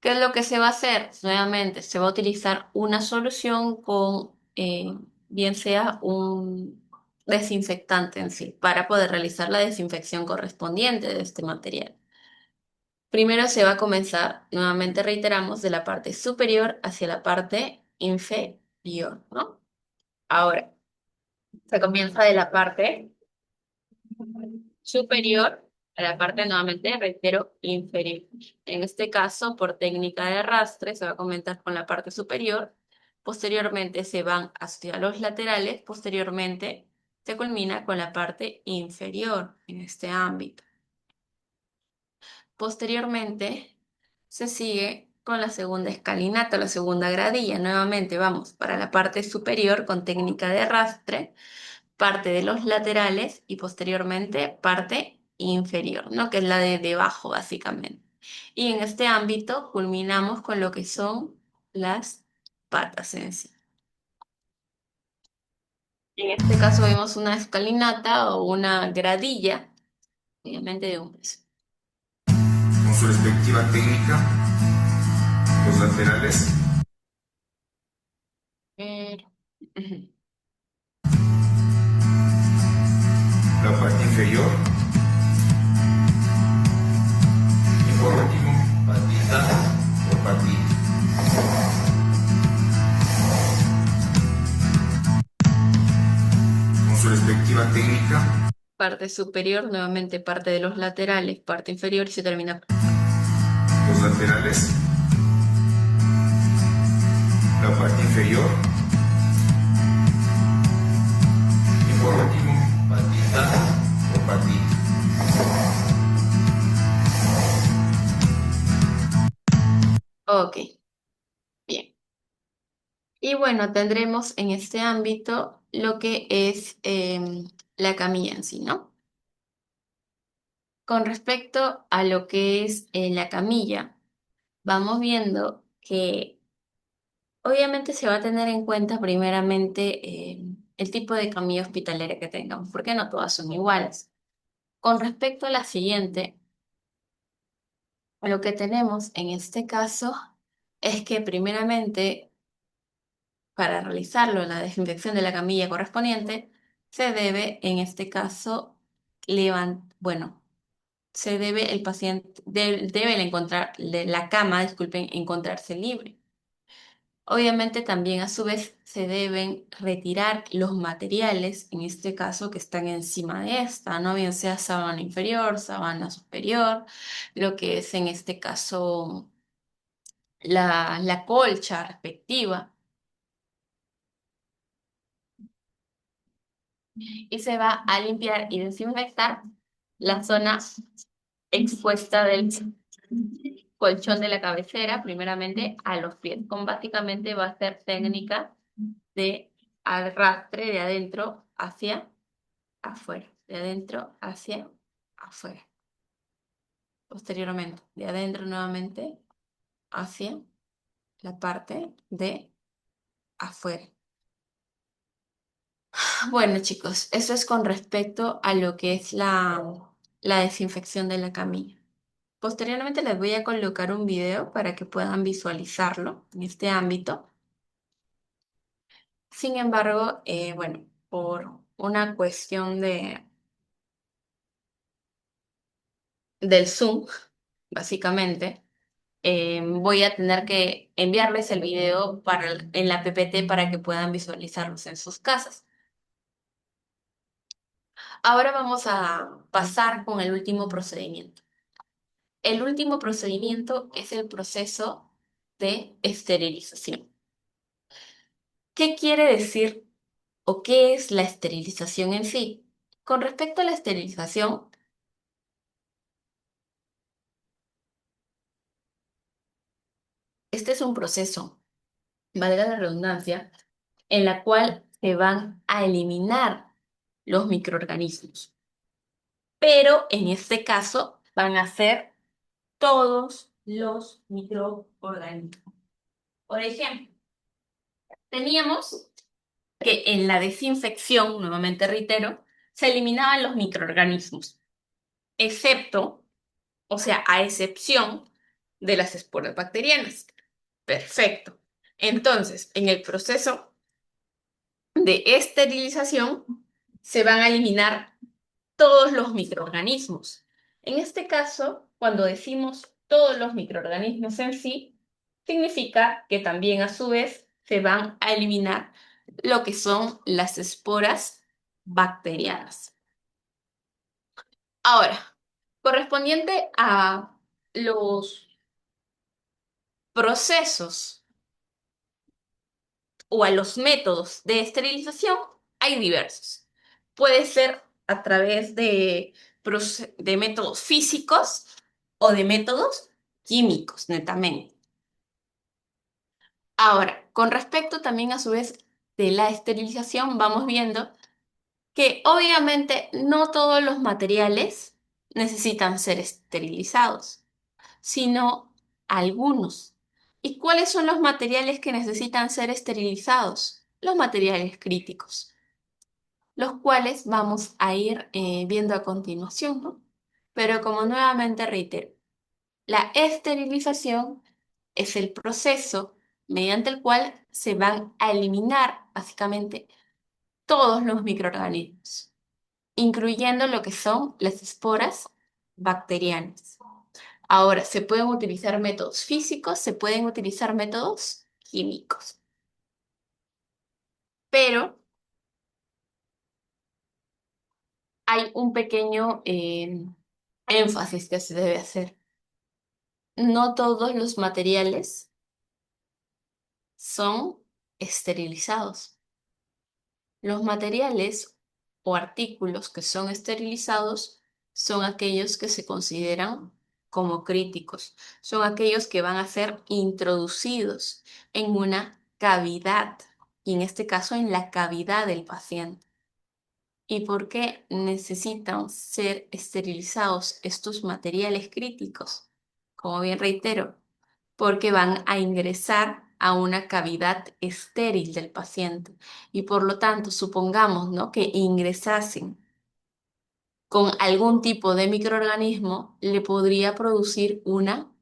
A: ¿Qué es lo que se va a hacer? Nuevamente, se va a utilizar una solución con, bien sea un desinfectante en sí, para poder realizar la desinfección correspondiente de este material. Primero se va a comenzar, nuevamente reiteramos, de la parte superior hacia la parte inferior, ¿no? Ahora, se comienza de la parte superior a la parte, nuevamente, reitero, inferior. En este caso, por técnica de arrastre, se va a comenzar con la parte superior, posteriormente se van hacia los laterales, posteriormente se culmina con la parte inferior en este ámbito. Posteriormente, se sigue con la segunda escalinata, la segunda gradilla. Nuevamente vamos para la parte superior con técnica de arrastre, parte de los laterales y posteriormente parte inferior, ¿no? Que es la de debajo, básicamente. Y en este ámbito culminamos con lo que son las patas en sí. En este caso vemos una escalinata o una gradilla, obviamente de un piso.
B: Con su respectiva técnica, los laterales.
A: Ujú.
B: La parte inferior. Y por último, patita por patita. Con su respectiva técnica.
A: Parte superior, nuevamente parte de los laterales, parte inferior y se termina.
B: Los laterales. La parte inferior. Y por último, patita por patita.
A: Ok, bien. Y bueno, tendremos en este ámbito lo que es la camilla en sí, ¿no? Con respecto a lo que es la camilla, vamos viendo que obviamente se va a tener en cuenta primeramente el tipo de camilla hospitalaria que tengamos, porque no todas son iguales. Con respecto a la siguiente, lo que tenemos en este caso es que primeramente para realizarlo, la desinfección de la camilla correspondiente, se debe, en este caso, bueno, se debe el paciente, debe el encontrar, la cama, disculpen, encontrarse libre. Obviamente también a su vez se deben retirar los materiales, en este caso que están encima de esta, ¿no? Bien sea sábana inferior, sábana superior, lo que es en este caso la colcha respectiva. Y se va a limpiar y desinfectar la zona expuesta del colchón de la cabecera, primeramente a los pies, con básicamente va a ser técnica de arrastre de adentro hacia afuera, de adentro hacia afuera. Posteriormente, de adentro nuevamente hacia la parte de afuera. Bueno, chicos, eso es con respecto a lo que es la desinfección de la camilla. Posteriormente les voy a colocar un video para que puedan visualizarlo en este ámbito. Sin embargo, bueno, por una cuestión del Zoom, básicamente, voy a tener que enviarles el video en la PPT para que puedan visualizarlos en sus casas. Ahora vamos a pasar con el último procedimiento. El último procedimiento es el proceso de esterilización. ¿Qué quiere decir o qué es la esterilización en sí? Con respecto a la esterilización, este es un proceso, valga la redundancia, en la cual se van a eliminar los microorganismos. Pero en este caso van a ser todos los microorganismos. Por ejemplo, teníamos que en la desinfección, nuevamente reitero, se eliminaban los microorganismos, excepto, o sea, a excepción de las esporas bacterianas. Perfecto. Entonces, en el proceso de esterilización se van a eliminar todos los microorganismos. En este caso, cuando decimos todos los microorganismos en sí, significa que también a su vez se van a eliminar lo que son las esporas bacterianas. Ahora, correspondiente a los procesos o a los métodos de esterilización, hay diversos. Puede ser a través de métodos físicos o de métodos químicos, netamente. Ahora, con respecto también a su vez de la esterilización, vamos viendo que obviamente no todos los materiales necesitan ser esterilizados, sino algunos. ¿Y cuáles son los materiales que necesitan ser esterilizados? Los materiales críticos, los cuales vamos a ir viendo a continuación, ¿no? Pero como nuevamente reitero, la esterilización es el proceso mediante el cual se van a eliminar básicamente todos los microorganismos, incluyendo lo que son las esporas bacterianas. Ahora, se pueden utilizar métodos físicos, se pueden utilizar métodos químicos, pero hay un pequeño énfasis que se debe hacer. No todos los materiales son esterilizados. Los materiales o artículos que son esterilizados son aquellos que se consideran como críticos, son aquellos que van a ser introducidos en una cavidad, y en este caso en la cavidad del paciente. ¿Y por qué necesitan ser esterilizados estos materiales críticos? Como bien reitero, porque van a ingresar a una cavidad estéril del paciente y por lo tanto, supongamos, ¿no?, que ingresasen con algún tipo de microorganismo, le podría producir una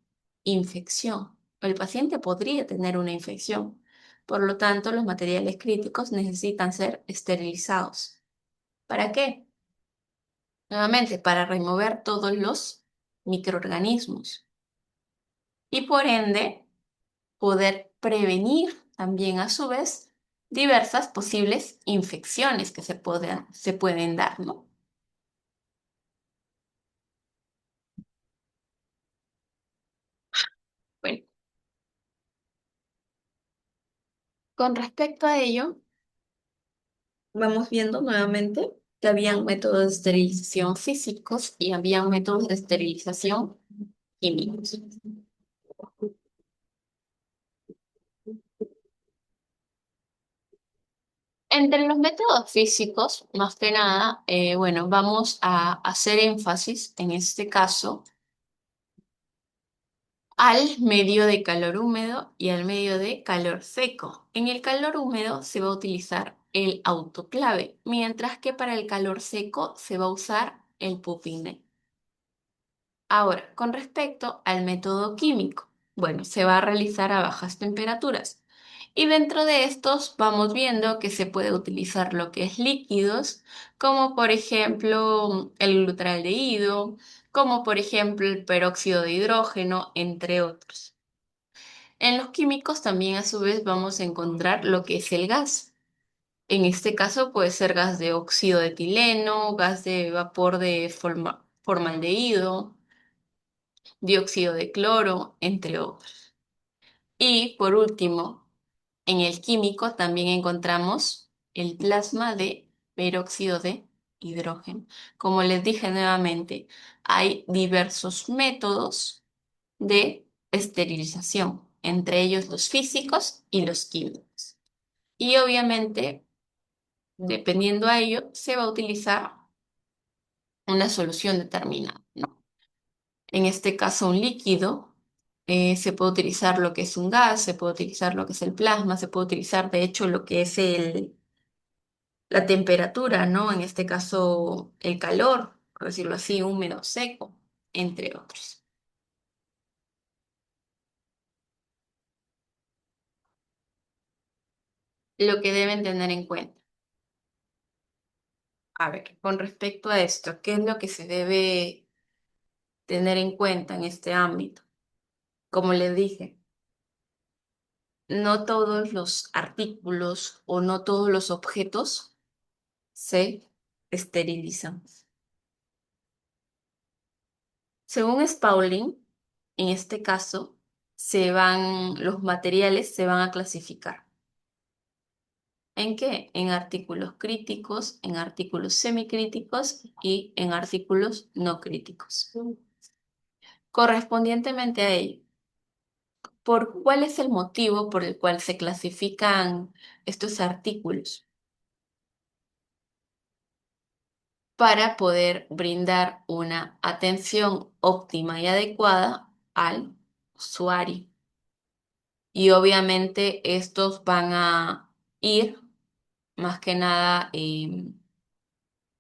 A: infección. El paciente podría tener una infección. Por lo tanto, los materiales críticos necesitan ser esterilizados. ¿Para qué? Nuevamente, para remover todos los microorganismos y por ende poder prevenir también a su vez diversas posibles infecciones que se pueden dar, ¿no? Bueno, con respecto a ello, vamos viendo nuevamente que habían métodos de esterilización físicos y habían métodos de esterilización químicos. Entre los métodos físicos, más que nada, bueno, vamos a hacer énfasis en este caso al medio de calor húmedo y al medio de calor seco. En el calor húmedo se va a utilizar el autoclave, mientras que para el calor seco se va a usar el pupinet. Ahora, con respecto al método químico, bueno, se va a realizar a bajas temperaturas. Y dentro de estos vamos viendo que se puede utilizar lo que es líquidos, como por ejemplo el glutaraldehído, como por ejemplo el peróxido de hidrógeno, entre otros. En los químicos también a su vez vamos a encontrar lo que es el gas. En este caso puede ser gas de óxido de etileno, gas de vapor de formaldehído, dióxido de cloro, entre otros. Y por último, en el químico también encontramos el plasma de peróxido de hidrógeno. Como les dije nuevamente, hay diversos métodos de esterilización, entre ellos los físicos y los químicos. Y obviamente, dependiendo a ello, se va a utilizar una solución determinada, ¿no? En este caso, un líquido, se puede utilizar lo que es un gas, se puede utilizar lo que es el plasma, se puede utilizar, de hecho, lo que es la temperatura, ¿no? En este caso, el calor, por decirlo así, húmedo, seco, entre otros. Lo que deben tener en cuenta. A ver, con respecto a esto, ¿qué es lo que se debe tener en cuenta en este ámbito? Como les dije, no todos los artículos o no todos los objetos se esterilizan. Según Spaulding, en este caso, los materiales se van a clasificar. ¿En qué? En artículos críticos, en artículos semicríticos y en artículos no críticos. Correspondientemente a ello, ¿cuál es el motivo por el cual se clasifican estos artículos? Para poder brindar una atención óptima y adecuada al usuario. Y obviamente estos van a ir más que nada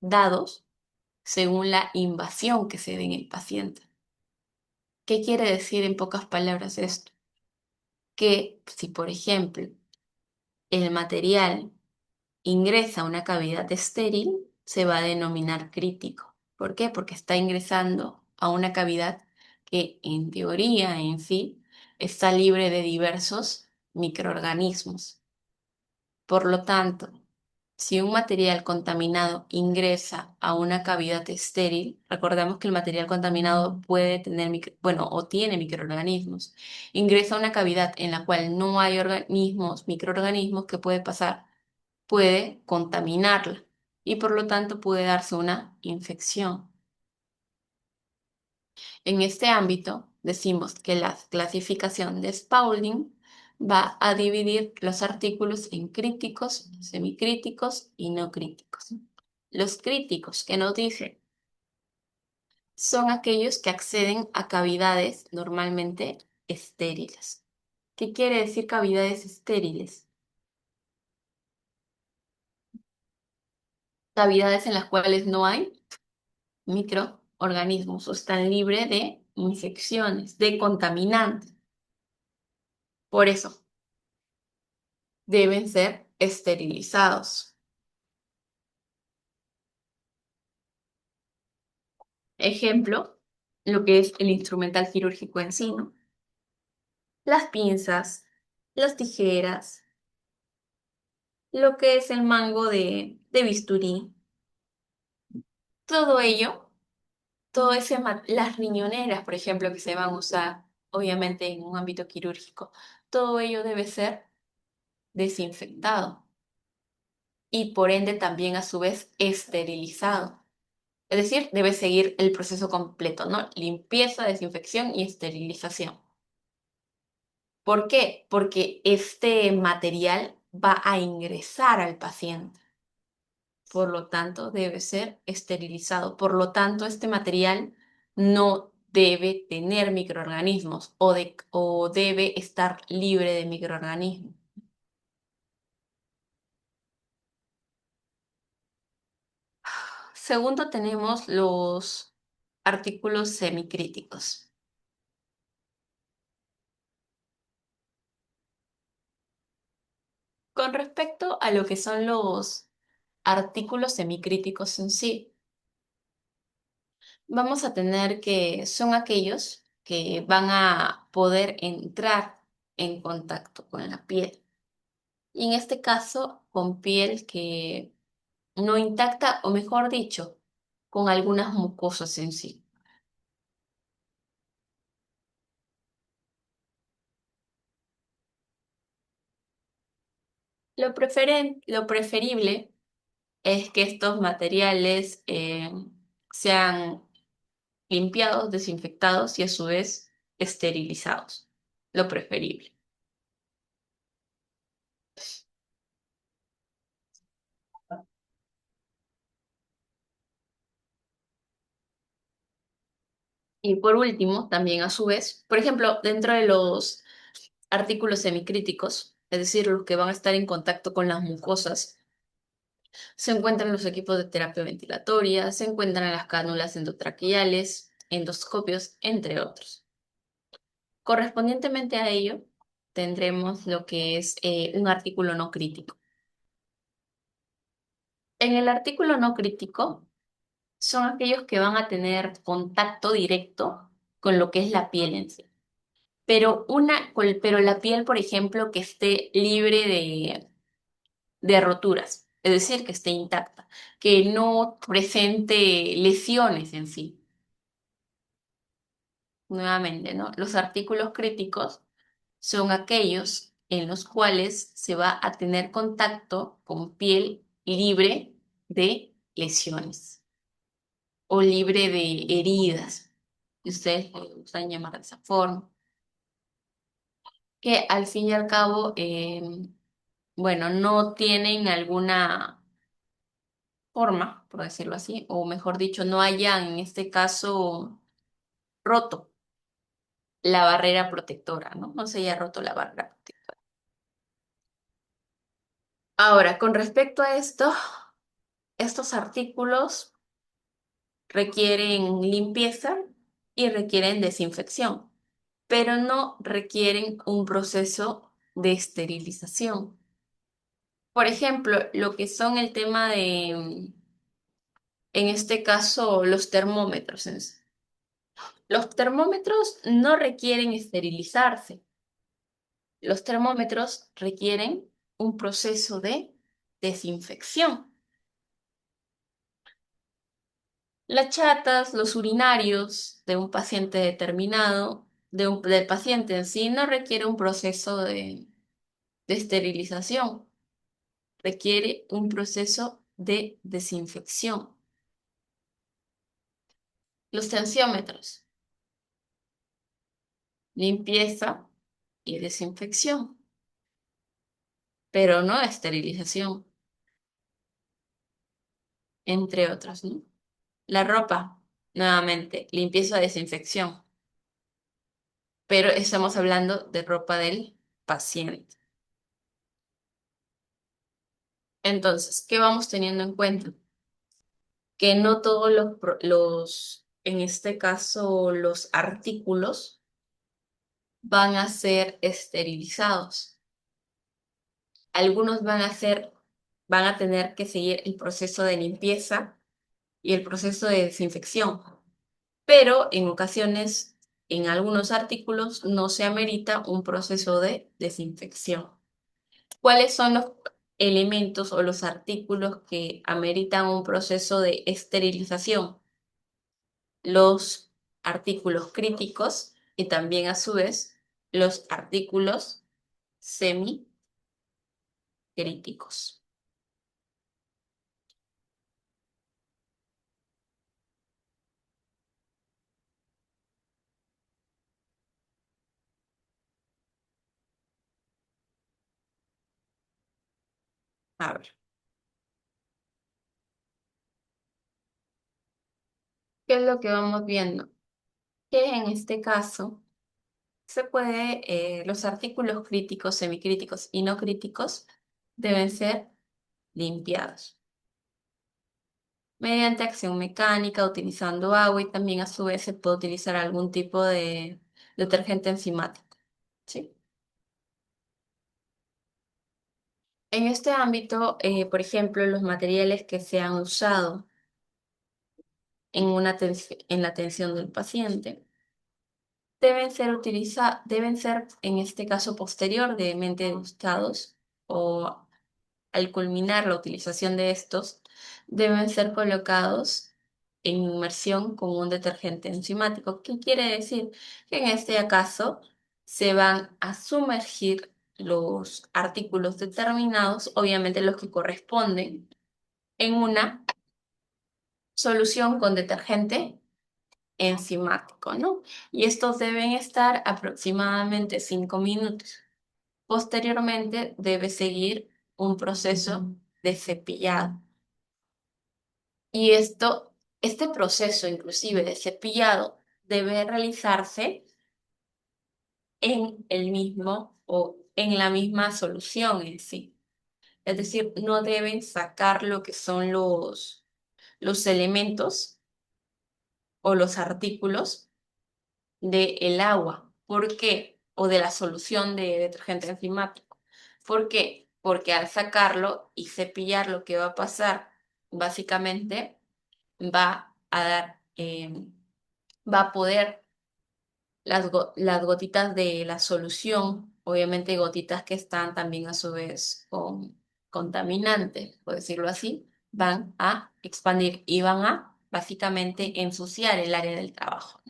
A: dados según la invasión que se dé en el paciente. ¿Qué quiere decir en pocas palabras esto? Que si, por ejemplo, el material ingresa a una cavidad estéril, se va a denominar crítico. ¿Por qué? Porque está ingresando a una cavidad que en teoría en sí está libre de diversos microorganismos. Por lo tanto, si un material contaminado ingresa a una cavidad estéril, recordemos que el material contaminado puede tener, bueno, o tiene microorganismos, ingresa a una cavidad en la cual no hay microorganismos, ¿qué puede pasar? Puede contaminarla y por lo tanto puede darse una infección. En este ámbito, decimos que la clasificación de Spaulding va a dividir los artículos en críticos, semicríticos y no críticos. Los críticos, que nos dicen, son aquellos que acceden a cavidades normalmente estériles. ¿Qué quiere decir cavidades estériles? Cavidades en las cuales no hay microorganismos o están libres de infecciones, de contaminantes. Por eso deben ser esterilizados. Ejemplo, lo que es el instrumental quirúrgico en sí, ¿no? Las pinzas, las tijeras, lo que es el mango de bisturí, todo ello, las riñoneras, por ejemplo, que se van a usar, obviamente, en un ámbito quirúrgico, todo ello debe ser desinfectado y por ende también a su vez esterilizado. Es decir, debe seguir el proceso completo, ¿no? Limpieza, desinfección y esterilización. ¿Por qué? Porque este material va a ingresar al paciente. Por lo tanto, debe ser esterilizado. Por lo tanto, este material no debe tener microorganismos o debe estar libre de microorganismos. Segundo, tenemos los artículos semicríticos. Con respecto a lo que son los artículos semicríticos en sí, vamos a tener que son aquellos que van a poder entrar en contacto con la piel. Y en este caso, con piel que no intacta, o mejor dicho, con algunas mucosas en sí. Lo preferible es que estos materiales sean limpiados, desinfectados y a su vez esterilizados. Lo preferible. Y por último, también a su vez, por ejemplo, dentro de los artículos semicríticos, es decir, los que van a estar en contacto con las mucosas, se encuentran los equipos de terapia ventilatoria, se encuentran las cánulas endotraqueales, endoscopios, entre otros. Correspondientemente a ello, tendremos lo que es un artículo no crítico. En el artículo no crítico son aquellos que van a tener contacto directo con lo que es la piel en sí. Pero la piel, por ejemplo, que esté libre de roturas, es decir, que esté intacta, que no presente lesiones en sí. Nuevamente, ¿no? Los artículos críticos son aquellos en los cuales se va a tener contacto con piel libre de lesiones o libre de heridas, si ustedes le gustan llamar de esa forma, que al fin y al cabo, bueno, no tienen alguna forma, por decirlo así, o mejor dicho, no hayan en este caso roto la barrera protectora, ¿no? No se haya roto la barrera protectora. Ahora, con respecto a esto, estos artículos requieren limpieza y requieren desinfección, pero no requieren un proceso de esterilización. Por ejemplo, lo que son el tema de, en este caso, los termómetros. Los termómetros no requieren esterilizarse. Los termómetros requieren un proceso de desinfección. Las chatas, los urinarios de un paciente determinado, del paciente en sí, no requiere un proceso de esterilización, requiere un proceso de desinfección. Los tensiómetros, limpieza y desinfección, pero no esterilización, entre otros, ¿no? La ropa, nuevamente, limpieza, desinfección, pero estamos hablando de ropa del paciente. Entonces, ¿qué vamos teniendo en cuenta? Que no todos en este caso, los artículos van a ser esterilizados. Algunos van a tener que seguir el proceso de limpieza y el proceso de desinfección, pero en ocasiones, en algunos artículos, no se amerita un proceso de desinfección. ¿Cuáles son los elementos o los artículos que ameritan un proceso de esterilización? Los artículos críticos y también a su vez los artículos semicríticos. A ver, ¿qué es lo que vamos viendo? que en este caso se puede, los artículos críticos, semicríticos y no críticos deben ser limpiados mediante acción mecánica, utilizando agua y también a su vez se puede utilizar algún tipo de detergente enzimático. ¿Sí? En este ámbito, por ejemplo, los materiales que se han usado en, en la atención del paciente deben ser, en este caso, posteriormente usados o al culminar la utilización de estos, deben ser colocados en inmersión con un detergente enzimático. ¿Qué quiere decir? Que en este caso se van a sumergir los artículos determinados, obviamente los que corresponden, en una solución con detergente enzimático, ¿no? Y estos deben estar aproximadamente 5 minutos. Posteriormente debe seguir un proceso de cepillado. Y este proceso inclusive de cepillado debe realizarse en el mismo o en la misma solución en sí. Es decir, no deben sacar lo que son los elementos o los artículos del agua. ¿Por qué? O de la solución de detergente enzimático. ¿Por qué? Porque al sacarlo y cepillar lo que va a pasar, básicamente va a dar, va a poder las gotitas de la solución, obviamente gotitas que están también a su vez con contaminantes, por decirlo así, van a expandir y van a básicamente ensuciar el área del trabajo.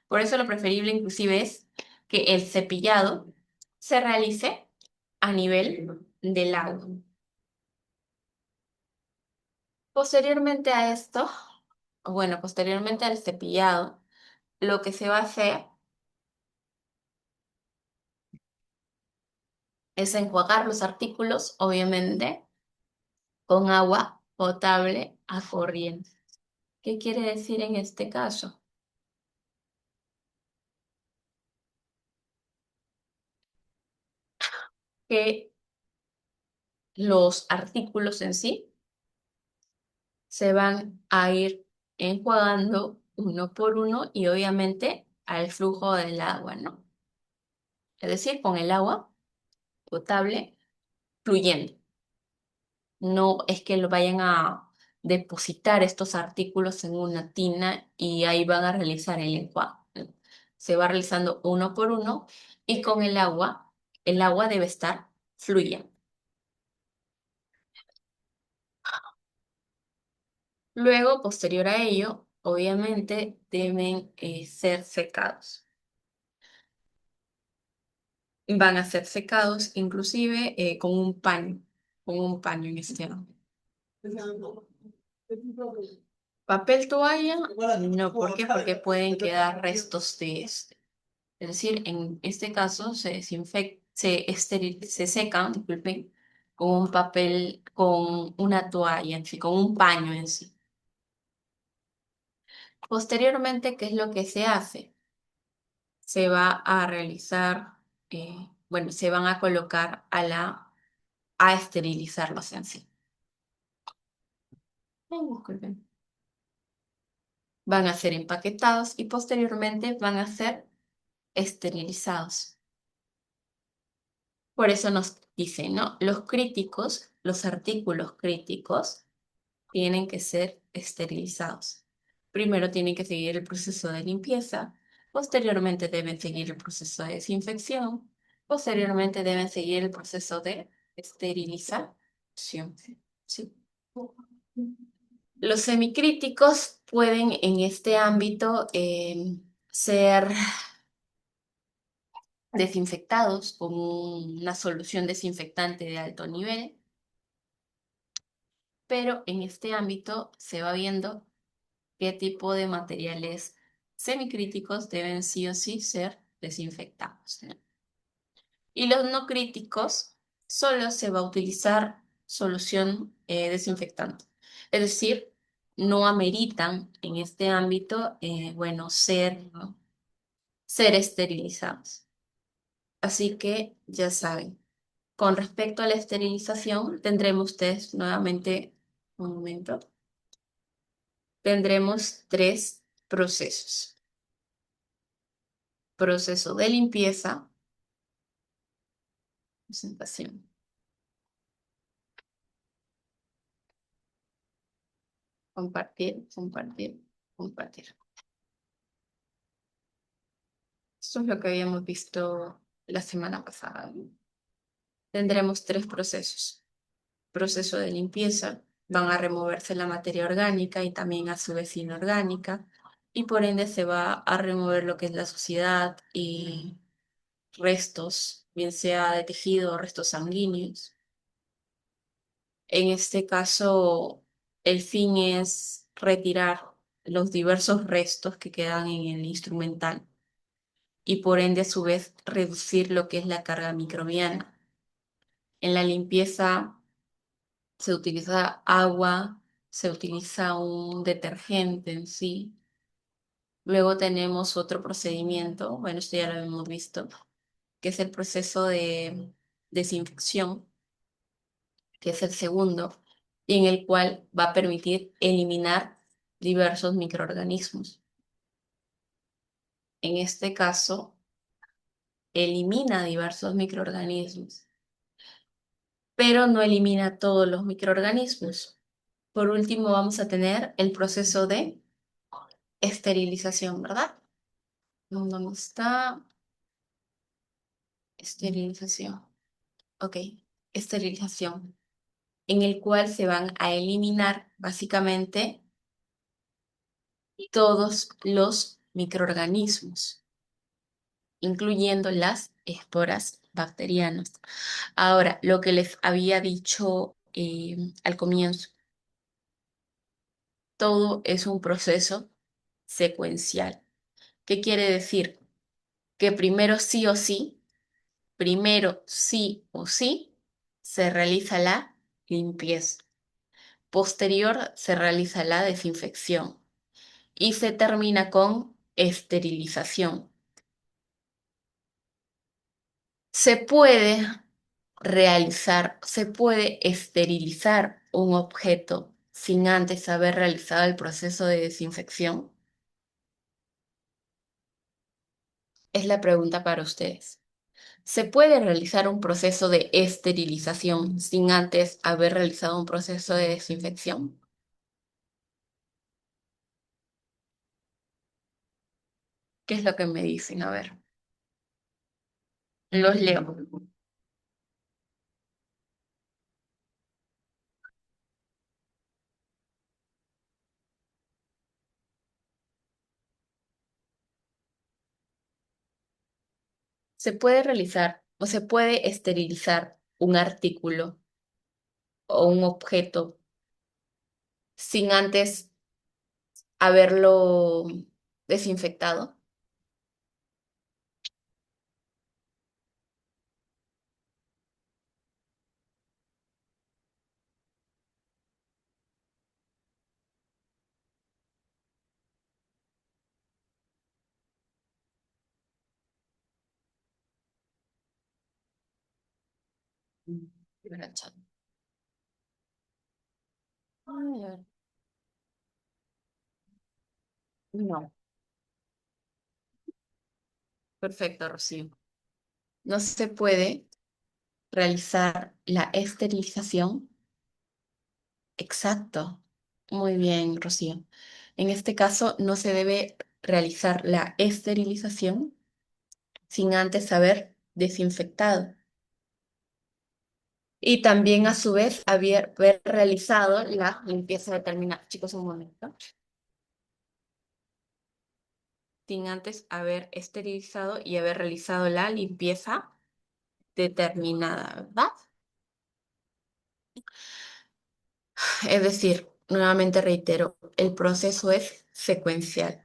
A: Por eso lo preferible inclusive es que el cepillado se realice a nivel del agua. Posteriormente a esto, bueno, posteriormente al cepillado, lo que se va a hacer es enjuagar los artículos, obviamente, con agua potable a corriente. ¿Qué quiere decir en este caso? Que los artículos en sí se van a ir enjuagando uno por uno y obviamente al flujo del agua, ¿no? Es decir, con el agua potable fluyendo. No es que lo vayan a depositar estos artículos en una tina y ahí van a realizar el enjuague, ¿no? Se va realizando uno por uno y con el agua debe estar fluyendo. Luego, posterior a ello, obviamente deben ser secados. Van a ser secados inclusive con un paño en este ámbito. Papel toalla, no, ¿por qué? Porque pueden quedar restos de este. Es decir, en este caso se desinfecta, se secan, disculpen, con un papel, con una toalla en sí, con un paño en sí. Posteriormente, ¿qué es lo que se hace? Se va a realizar, bueno, se van a colocar a esterilizarlos en sí. Ay, disculpen. Van a ser empaquetados y posteriormente van a ser esterilizados. Por eso nos dicen, ¿no? Los críticos, los artículos críticos, tienen que ser esterilizados. Primero tienen que seguir el proceso de limpieza, posteriormente deben seguir el proceso de desinfección, posteriormente deben seguir el proceso de esterilización. ¿Sí? Los semicríticos pueden en este ámbito ser desinfectados con una solución desinfectante de alto nivel, pero en este ámbito se va viendo qué tipo de materiales semicríticos deben sí o sí ser desinfectados, ¿no? Y los no críticos solo se va a utilizar solución desinfectante. Es decir, no ameritan en este ámbito, bueno, ser, ¿no? ser esterilizados. Así que ya saben, con respecto a la esterilización, tendremos test nuevamente, un momento, tendremos tres procesos. Proceso de limpieza, presentación, compartir, compartir, compartir. Esto es lo que habíamos visto la semana pasada, ¿no? Tendremos tres procesos. Proceso de limpieza, van a removerse la materia orgánica y también a su vez inorgánica, y por ende se va a remover lo que es la suciedad y restos, bien sea de tejido o restos sanguíneos. En este caso, el fin es retirar los diversos restos que quedan en el instrumental y por ende a su vez reducir lo que es la carga microbiana. En la limpieza se utiliza agua, se utiliza un detergente en sí. Luego tenemos otro procedimiento, bueno, esto ya lo hemos visto, que es el proceso de desinfección, que es el segundo, y en el cual va a permitir eliminar diversos microorganismos. En este caso, elimina diversos microorganismos, pero no elimina todos los microorganismos. Por último, vamos a tener el proceso de esterilización, ¿verdad? ¿Dónde está? Esterilización. Ok, esterilización, en el cual se van a eliminar básicamente todos los microorganismos, incluyendo las esporas bacterianas. Ahora, lo que les había dicho al comienzo, todo es un proceso secuencial. ¿Qué quiere decir? Que primero sí o sí, se realiza la limpieza. Posterior se realiza la desinfección y se termina con esterilización. Se puede se puede esterilizar un objeto sin antes haber realizado el proceso de desinfección. Es la pregunta para ustedes. ¿Se puede realizar un proceso de esterilización sin antes haber realizado un proceso de desinfección? ¿Qué es lo que me dicen? A ver, los leo. Se puede realizar o se puede esterilizar un artículo o un objeto sin antes haberlo desinfectado. Mm, Liberación. A ver, no, perfecto, Rocío. No se puede realizar la esterilización. Exacto. Muy bien, Rocío. En este caso, no se debe realizar la esterilización sin antes haber desinfectado. Y también a su vez haber realizado la limpieza determinada. Chicos, un momento. Sin antes haber esterilizado y haber realizado la limpieza determinada, ¿verdad? Es decir, nuevamente reitero, el proceso es secuencial.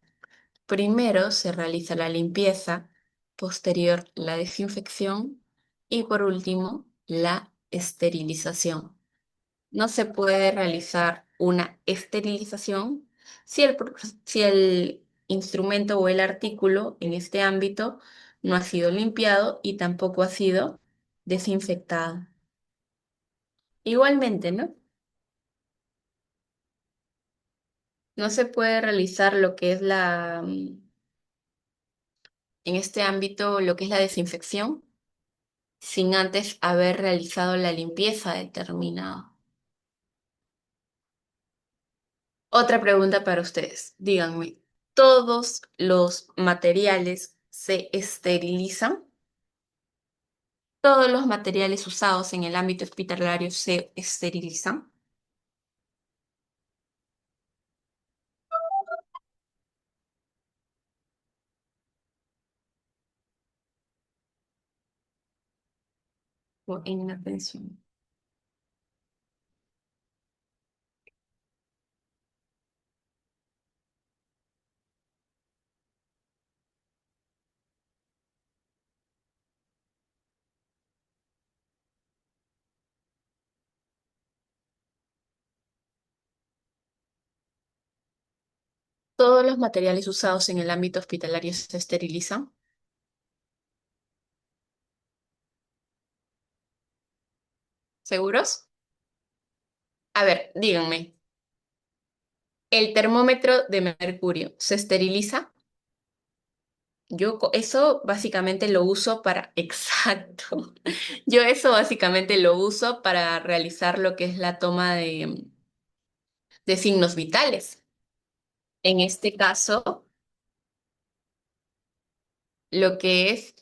A: Primero se realiza la limpieza, posterior la desinfección y por último la esterilización. No se puede realizar una esterilización si el instrumento o el artículo en este ámbito no ha sido limpiado y tampoco ha sido desinfectado. Igualmente, ¿no? No se puede realizar lo que es en este ámbito, lo que es la desinfección sin antes haber realizado la limpieza determinada. Otra pregunta para ustedes. Díganme, ¿todos los materiales se esterilizan? ¿Todos los materiales usados en el ámbito hospitalario se esterilizan? ¿O en atención? ¿Todos los materiales usados en el ámbito hospitalario se esterilizan? ¿Seguros? A ver, díganme, ¿el termómetro de mercurio se esteriliza? Eso básicamente lo uso para, exacto. Yo eso básicamente lo uso para realizar lo que es la toma de signos vitales. En este caso, lo que es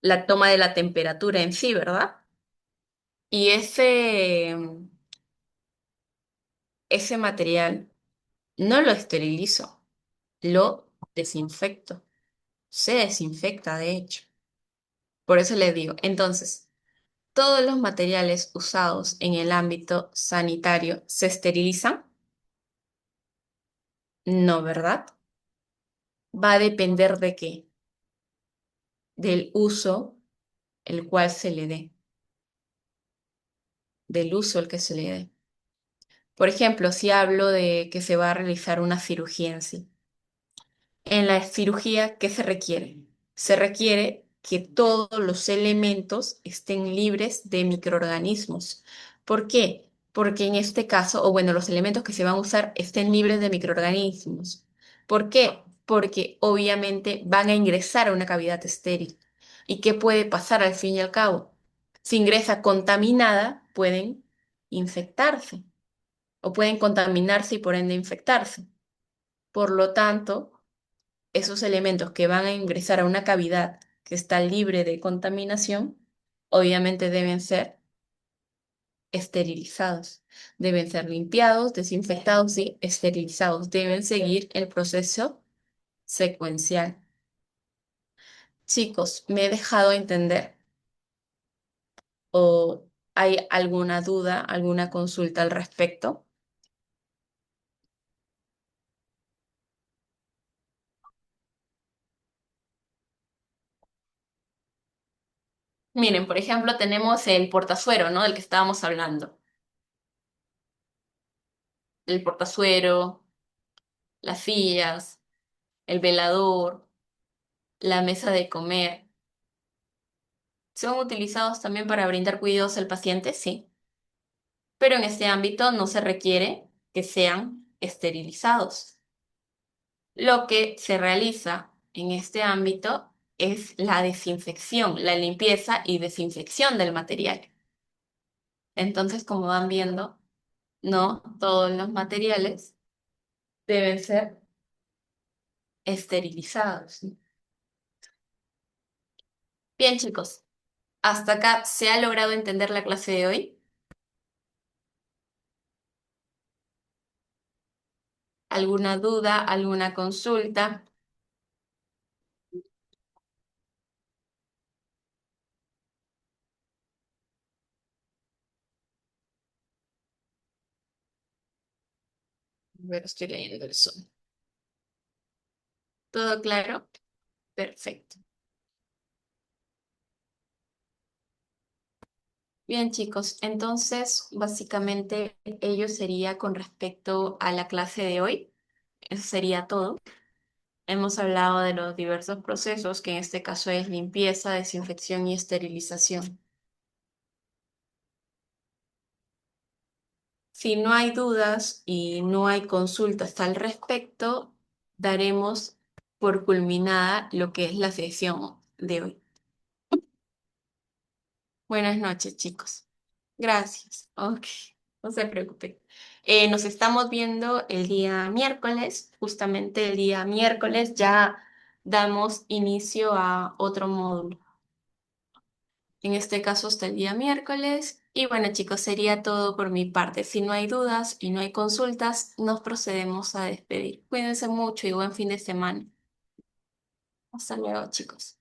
A: la toma de la temperatura en sí, ¿verdad? Y ese material no lo esterilizo, lo desinfecto. Se desinfecta, de hecho. Por eso les digo, entonces, ¿todos los materiales usados en el ámbito sanitario se esterilizan? No, ¿verdad? Va a depender de qué, del uso el cual se le dé, del uso el que se le dé. Por ejemplo, si hablo de que se va a realizar una cirugía en sí. En la cirugía, ¿qué se requiere? Se requiere que todos los elementos estén libres de microorganismos. ¿Por qué? Porque en este caso, o bueno, los elementos que se van a usar estén libres de microorganismos. ¿Por qué? Porque obviamente van a ingresar a una cavidad estéril. ¿Y qué puede pasar al fin y al cabo? Si ingresa contaminada, pueden infectarse o pueden contaminarse y por ende infectarse. Por lo tanto, esos elementos que van a ingresar a una cavidad que está libre de contaminación, obviamente deben ser esterilizados. Deben ser limpiados, desinfectados y esterilizados. Deben seguir el proceso secuencial. Chicos, ¿me he dejado entender o hay alguna duda, alguna consulta al respecto? Miren, por ejemplo, tenemos el portazuero, ¿no? Del que estábamos hablando. El portazuero, las sillas, el velador, la mesa de comer. ¿Son utilizados también para brindar cuidados al paciente? Sí, pero en este ámbito no se requiere que sean esterilizados. Lo que se realiza en este ámbito es la desinfección, la limpieza y desinfección del material. Entonces, como van viendo, no todos los materiales deben ser esterilizados. Bien, chicos, hasta acá se ha logrado entender la clase de hoy. ¿Alguna duda, alguna consulta? A ver, estoy leyendo el Zoom. ¿Todo claro? Perfecto. Bien, chicos, entonces básicamente ello sería con respecto a la clase de hoy. Eso sería todo. Hemos hablado de los diversos procesos, que en este caso es limpieza, desinfección y esterilización. Si no hay dudas y no hay consultas al respecto, daremos por culminada lo que es la sesión de hoy. Buenas noches, chicos. Gracias. Ok, no se preocupen. Nos estamos viendo el día miércoles. Justamente el día miércoles ya damos inicio a otro módulo. En este caso hasta el día miércoles. Y bueno, chicos, sería todo por mi parte. Si no hay dudas y no hay consultas, nos procedemos a despedir. Cuídense mucho y buen fin de semana. Hasta luego, chicos.